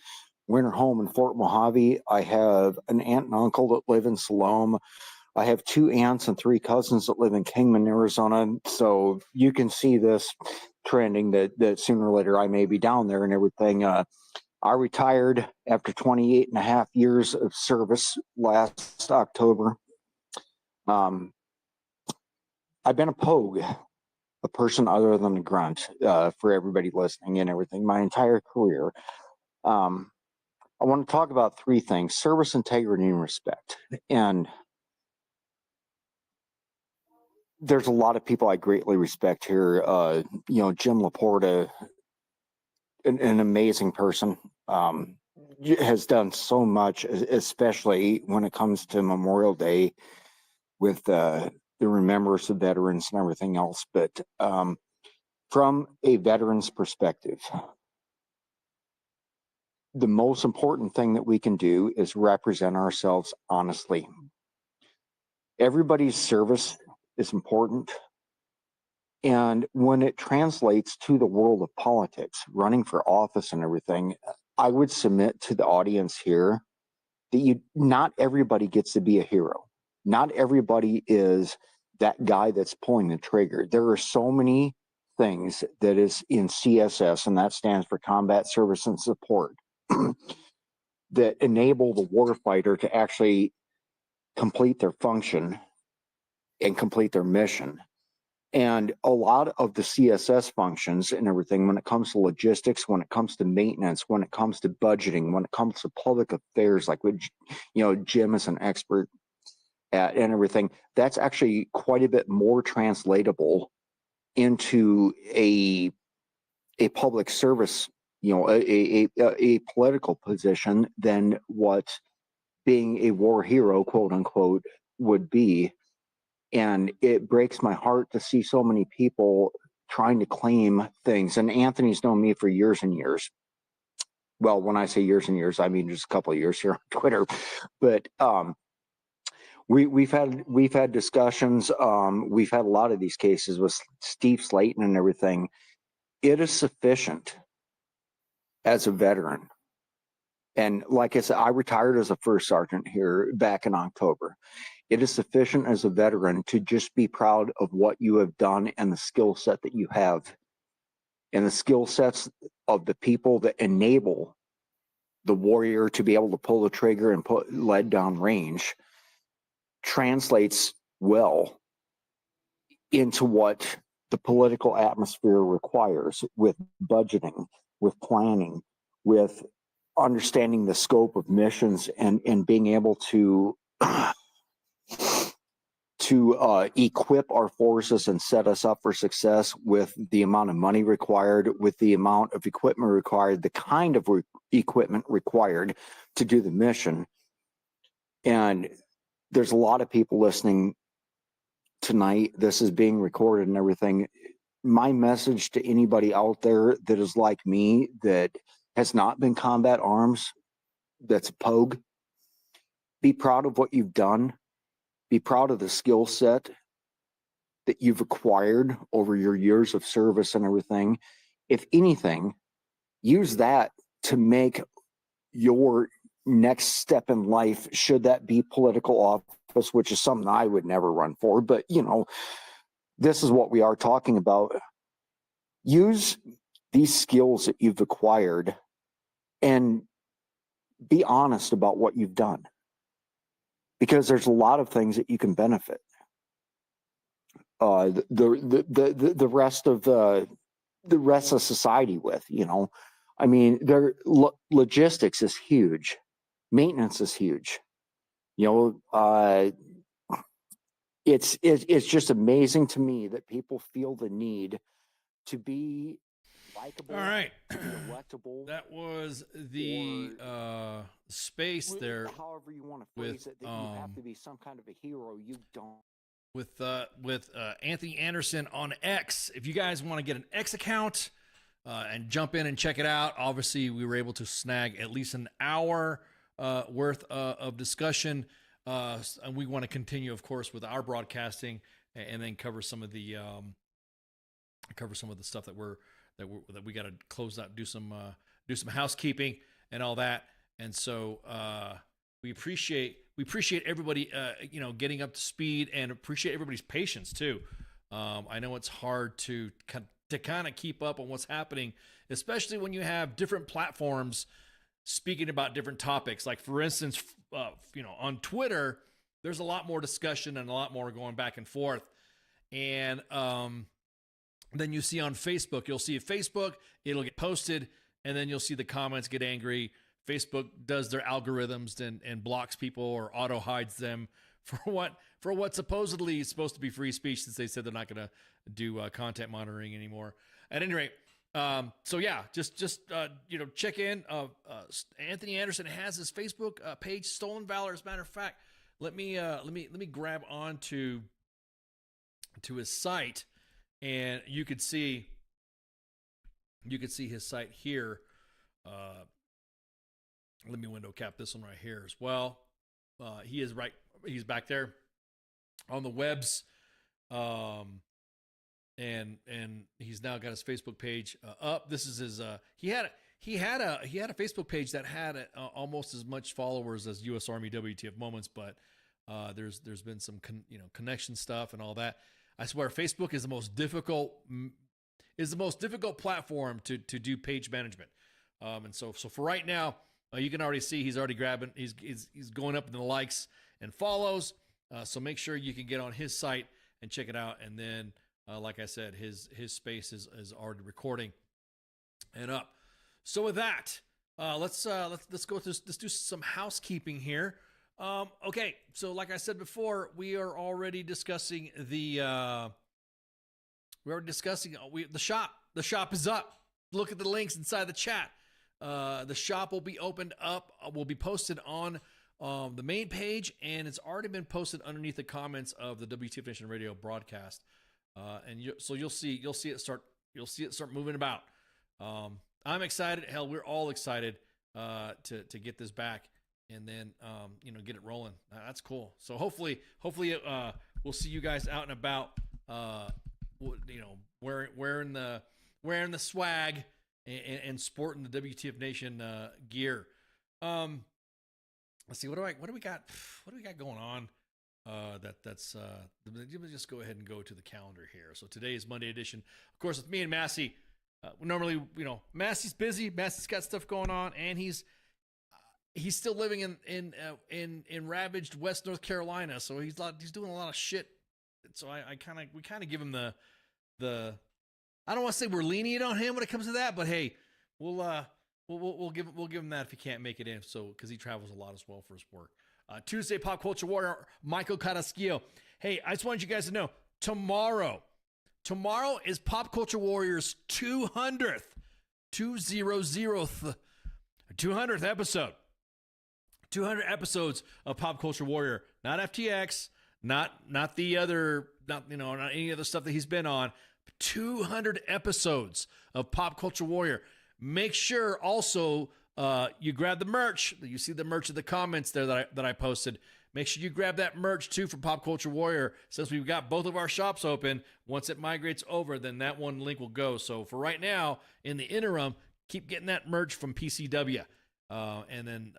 winter home in Fort Mojave. I have an aunt and uncle that live in Siloam. I have 2 aunts and 3 cousins that live in Kingman, Arizona. So you can see this trending that sooner or later I may be down there and everything. I retired after 28 and a half years of service last October. I've been a pogue. a person other than a grunt, for everybody listening and everything, my entire career. I want to talk about three things: service, integrity, and respect. And there's a lot of people I greatly respect here. Jim Laporta, an amazing person, has done so much, especially when it comes to Memorial Day with the remembrance of veterans and everything else. But from a veteran's perspective, the most important thing that we can do is represent ourselves honestly. Everybody's service is important. And when it translates to the world of politics, running for office and everything, I would submit to the audience here that not everybody gets to be a hero. Not everybody is that guy that's pulling the trigger. There are so many things that is in CSS, and that stands for Combat Service and Support, that enable the warfighter to actually complete their function and complete their mission. And a lot of the CSS functions and everything, when it comes to logistics, when it comes to maintenance, when it comes to budgeting, when it comes to public affairs, like what Jim is an expert at and everything, that's actually quite a bit more translatable into a public service, a political position than what being a war hero, quote unquote, would be. And it breaks my heart to see so many people trying to claim things. And Anthony's known me for years and years. Well, when I say years and years, I mean just a couple of years here on Twitter. But we've had discussions. We've had a lot of these cases with Steve Slayton and everything. It is sufficient as a veteran. And like I said, I retired as a first sergeant here back in October. It is sufficient as a veteran to just be proud of what you have done and the skill set that you have, and the skill sets of the people that enable the warrior to be able to pull the trigger and put lead down range translates well into what the political atmosphere requires, with budgeting, with planning, with understanding the scope of missions, and being able to equip our forces and set us up for success with the amount of money required, with the amount of equipment required, the kind of equipment required to do the mission. And there's a lot of people listening tonight. This is being recorded and everything. My message to anybody out there that is like me, that has not been combat arms, that's a pogue: be proud of what you've done. Be proud of the skill set that you've acquired over your years of service and everything. If anything, use that to make your next step in life, should that be political office, which is something I would never run for. But, this is what we are talking about. Use these skills that you've acquired and be honest about what you've done, because there's a lot of things that you can benefit the rest of society with. I mean, logistics is huge, maintenance is huge. It's just amazing to me that people feel the need to be likable. All right. That was the space there. However you want to phrase it, that you have to be some kind of a hero. You don't. With Anthony Anderson on X. If you guys want to get an X account and jump in and check it out, obviously we were able to snag at least an hour worth of discussion. And we want to continue, of course, with our broadcasting and then cover some of the stuff that we got to close out, do some housekeeping and all that. And so we appreciate everybody, getting up to speed, and appreciate everybody's patience too. I know it's hard to kind of keep up on what's happening, especially when you have different platforms speaking about different topics. Like, for instance, on Twitter, there's a lot more discussion and a lot more going back and forth. And then you see on Facebook, you'll see Facebook, it'll get posted, and then you'll see the comments get angry. Facebook does their algorithms and blocks people or auto hides them for what supposedly is supposed to be free speech, since they said they're not going to do content monitoring anymore. At any rate, so yeah, just check in. Anthony Anderson has his Facebook page, Stolen Valor. As a matter of fact, let me grab onto his site, and you could see his site here. Let me window cap this one right here as well. He's back there on the webs. And he's now got his Facebook page up. This is his. He had a Facebook page that had almost as much followers as U.S. Army WTF Moments, but there's been some connection stuff and all that. I swear, Facebook is the most difficult platform to do page management. And so for right now, you can already see he's already grabbing. He's going up in the likes and follows. So make sure you can get on his site and check it out, and then. Like I said, his space is already recording and up. So with that, let's go through. Let's do some housekeeping here. Okay, so like I said before, we are already discussing the shop. The shop is up. Look at the links inside the chat. The shop will be opened up. Will be posted on the main page, and it's already been posted underneath the comments of the WTF Nation Radio broadcast. So you'll see it start moving about. I'm excited. Hell, we're all excited to get this back and then get it rolling. That's cool. So hopefully we'll see you guys out and about. Wearing the swag and sporting the WTF Nation gear. Let's see, what do we got? What do we got going on? Let me just go ahead and go to the calendar here. So today is Monday edition. Of course, with me and Massey, normally, Massey's busy. Massey's got stuff going on, and he's still living in ravaged West North Carolina. So he's doing a lot of shit. So we kind of give him the I don't want to say we're lenient on him when it comes to that, but hey, we'll give him that if he can't make it in. So because he travels a lot as well for his work. Tuesday, Pop Culture Warrior, Michael Carrasquillo. Hey, I just wanted you guys to know, tomorrow is Pop Culture Warrior's 200th episode. 200 episodes of Pop Culture Warrior. Not FTX, not any other stuff that he's been on. 200 episodes of Pop Culture Warrior. Make sure also you grab the merch. You see the merch in the comments there that I posted. Make sure you grab that merch too for Pop Culture Warrior. Since we've got both of our shops open, once it migrates over, then that one link will go. So for right now, in the interim, keep getting that merch from PCW. And then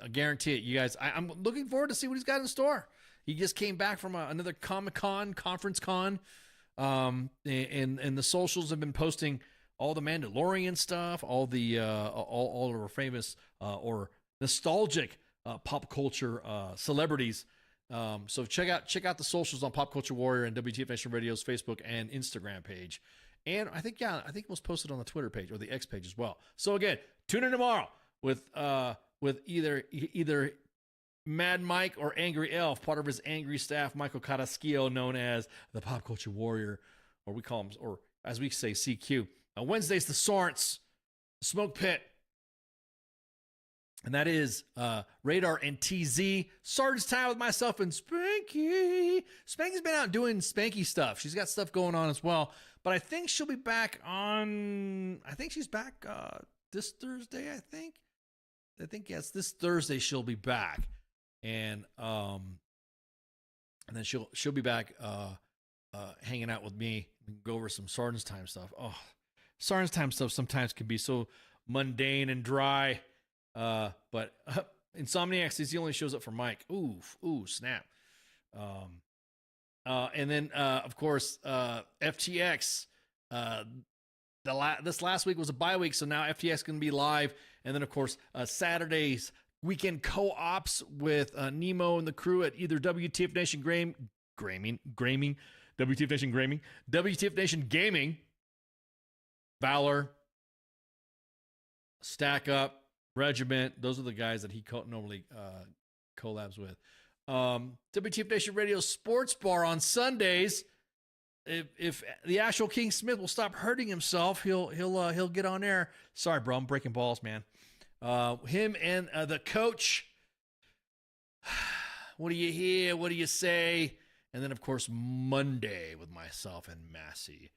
I guarantee it, you guys, I'm looking forward to see what he's got in store. He just came back from another Comic-Con, Conference Con. And the socials have been posting all the Mandalorian stuff, all the all of our famous or nostalgic pop culture celebrities. So check out the socials on Pop Culture Warrior and WTF Nation Radio's Facebook and Instagram page. And I think it was posted on the Twitter page or the X page as well. So again, tune in tomorrow with either Mad Mike or Angry Elf, part of his angry staff, Michael Carrasquillo, known as the Pop Culture Warrior, or we call him, or as we say, CQ. Wednesday's the Sorts, Smoke Pit. And that is Radar and TZ. Sergeant's Time with myself and Spanky. Spanky's been out doing Spanky stuff. She's got stuff going on as well. But I think she'll be back she's back this Thursday, I think. Yes, this Thursday she'll be back. And then she'll be back hanging out with me and go over some Sergeant's Time stuff. Oh, Sergeant's Time stuff sometimes can be so mundane and dry. But Insomniacs is he only shows up for Mike. Ooh, snap. And then of course FTX. This last week was a bye week, so now FTX can be live. And then of course Saturdays weekend co-ops with Nemo and the crew at either WTF Nation WTF Nation Gaming, Valor, Stack Up, Regiment. Those are the guys that he normally collabs with. WTF Nation Radio Sports Bar on Sundays. If the actual King Smith will stop hurting himself, he'll get on air. Sorry, bro, I'm breaking balls, man. Him and the coach. What do you hear? What do you say? And then, of course, Monday with myself and Massey.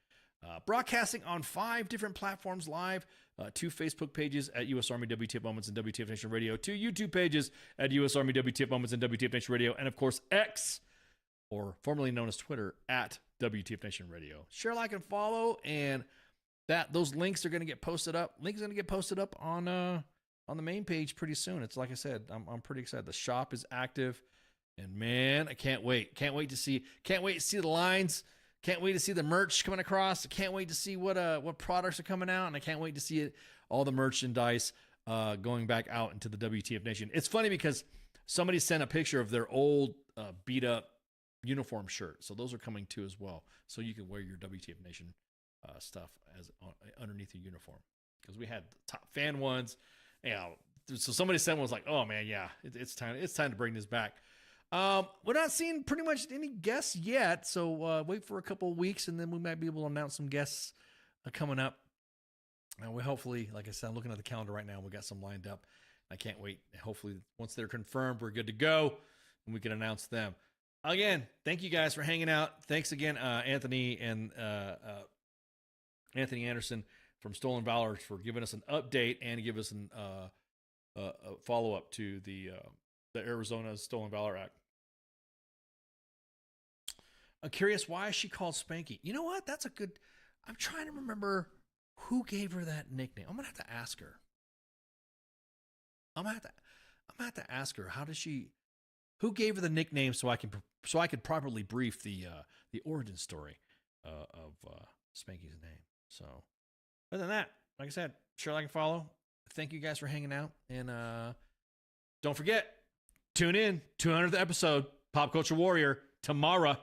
Broadcasting on 5 different platforms live. 2 Facebook pages at U.S. Army WTF Moments and WTF Nation Radio. 2 YouTube pages at U.S. Army WTF Moments and WTF Nation Radio. And, of course, X, or formerly known as Twitter, at WTF Nation Radio. Share, like, and follow. And those links are going to get posted up. Links are going to get posted up on the main page pretty soon. It's like I said, I'm pretty excited. The shop is active. And, man, I can't wait. Can't wait to see the lines. Can't wait to see the merch coming across. I can't wait to see what products are coming out, and I can't wait to see all the merchandise going back out into the WTF Nation. It's funny because somebody sent a picture of their old beat-up uniform shirt, so those are coming too as well. So you can wear your WTF Nation stuff as underneath your uniform, because we had the top fan ones. So somebody sent one, was like, "Oh man, yeah, it's time to bring this back." We're not seeing pretty much any guests yet, so wait for a couple of weeks, and then we might be able to announce some guests coming up. And we hopefully, like I said, I'm looking at the calendar right now. We got some lined up. I can't wait. Hopefully, once they're confirmed, we're good to go, and we can announce them. Again, thank you guys for hanging out. Thanks again, Anthony and Anthony Anderson from Stolen Valor for giving us an update and give us a follow-up to the Arizona Stolen Valor Act. I'm curious, why is she called Spanky? You know what? That's a good... I'm trying to remember who gave her that nickname. I'm going to have to ask her. I'm going to have to ask her, who gave her the nickname so I could properly brief the origin story of Spanky's name. So, other than that, like I said, share, like, and follow. Thank you guys for hanging out. And don't forget, tune in, 200th episode, Pop Culture Warrior, tomorrow.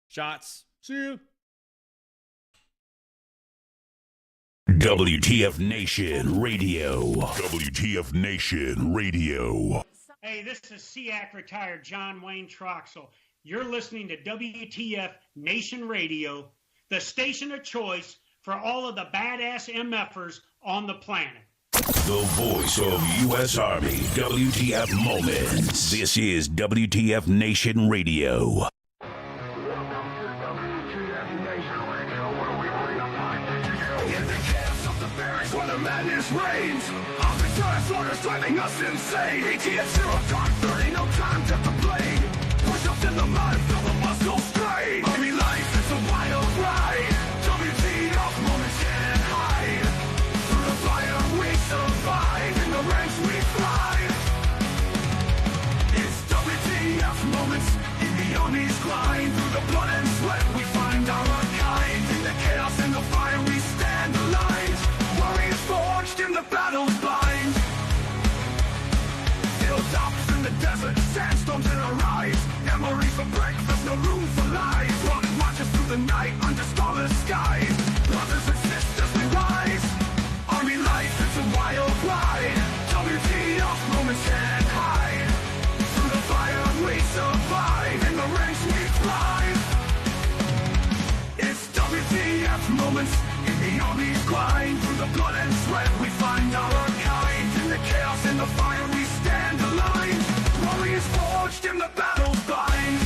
Shots. See you. WTF Nation Radio. WTF Nation Radio. Hey, this is SEAC retired John Wayne Troxel. You're listening to WTF Nation Radio, the station of choice for all of the badass MFers on the planet. The voice of U.S. Army, WTF Moments. This is WTF Nation Radio. When the madness reigns, arbitrary orders driving us insane. ATF 0 dark 30, no time to complain. Push up in the mud, feel the muscle strain. Army life, it's a wild ride. WTF moments can't hide. Through the fire we survive, in the ranks we thrive. It's WTF moments in the army's grind. Through the blood and sweat we find our kind. In the chaos and the fire we stand aligned. Warriors forged in the battle's bind. Hilltops in the desert, sandstorms in our eyes. Memories for breakfast, no room for lies. Running marches through the night under starless skies. Brothers and sisters, we rise. Army life, it's a wild ride. WTF moments can't hide. Through the fire we survive. In the ranks we thrive. It's WTF moments in the army's grind. Through the blood and sweat we find our kind. In the chaos and the fire we stand aligned. Warriors forged in the battle's bind.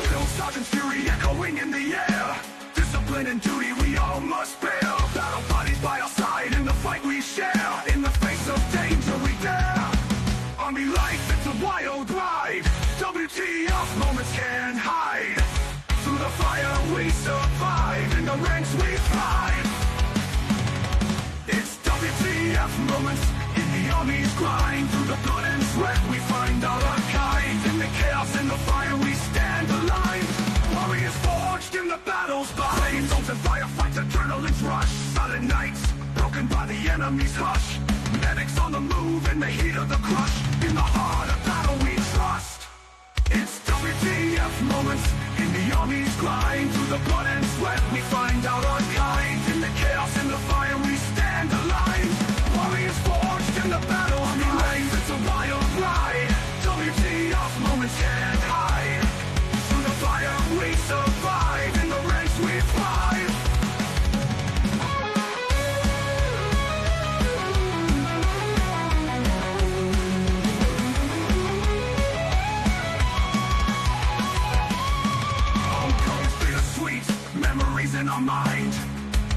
Drill sergeant's fury echoing in the air. Discipline and duty we all must bear. Battle bodies by our side in the fight we share. In the face of danger we dare. Army life, it's a wild ride. WTF moments can't hide. Through the fire we survive. In the ranks we thrive. It's WTF moments in the army's grind. Through the blood and sweat we find our kind. In the chaos and the fire we stand aligned. Warriors forged in the battle's bind. Zones and firefights, adrenaline's rush. Silent nights, broken by the enemy's hush. Medics on the move in the heat of the crush. in the heart of battle we trust. It's WTF moments in the army's grind. Through the blood and sweat we find out our kind. In the chaos and the fire we stand aligned. Warriors forged in the battle army ranks. It's a wild ride. WTF moments can't hide. Through the fire we survive. In the ranks we thrive. Homecoming's bittersweet, memories in our mind.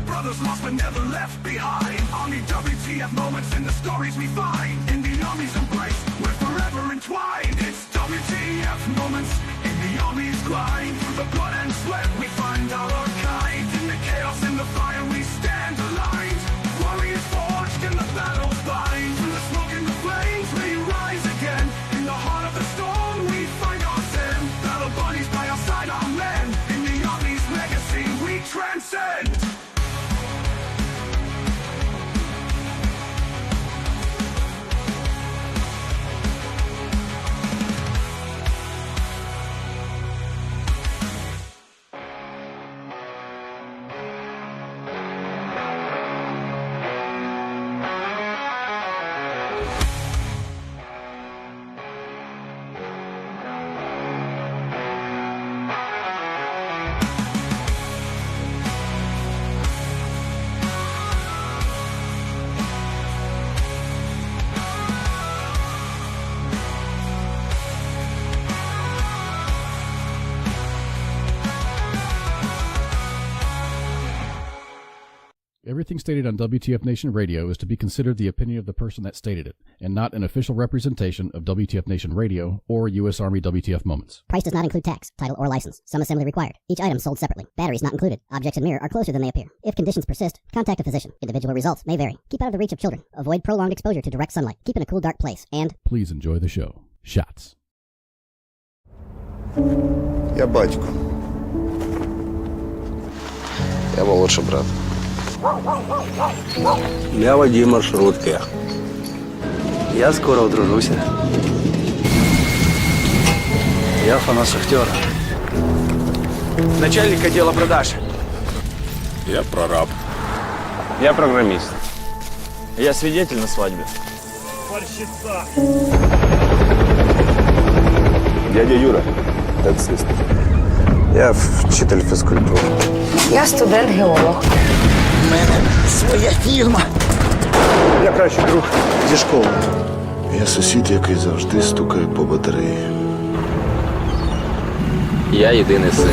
Brothers lost but never left behind. Army WTF moments in the stories we find. In the army's embrace, we're forever entwined. It's WTF moments in the army's grind. Through the blood and sweat we find out our kind. In the chaos and the fire we stand aligned. Warriors forged in the battle bind. Through the smoke and the flames we rise again. In the heart of the storm we find our zen. Battle buddies by our side, our men. In the army's legacy we transcend. Everything stated on WTF Nation Radio is to be considered the opinion of the person that stated it, and not an official representation of WTF Nation Radio or U.S. Army WTF Moments. Price does not include tax, title, or license. Some assembly required. Each item sold separately. Batteries not included. Objects in mirror are closer than they appear. If conditions persist, contact a physician. Individual results may vary. Keep out of the reach of children. Avoid prolonged exposure to direct sunlight. Keep in a cool, dark place. And Please enjoy the show. Shots. Я батько. Я молодший брат. Я водій маршрутки. Я скоро одружуся. Я фанат Шахтера. Начальник отдела продаж. Я прораб. Я программист. Я свидетель на свадьбе. Борщица. Дядя Юра, таксист. Я вчитель фізкультури. Я студент-геолог. У мене своя фірма. Я кращий друг зі школи. Я сусід, який завжди стукає по батареї. Я єдиний син.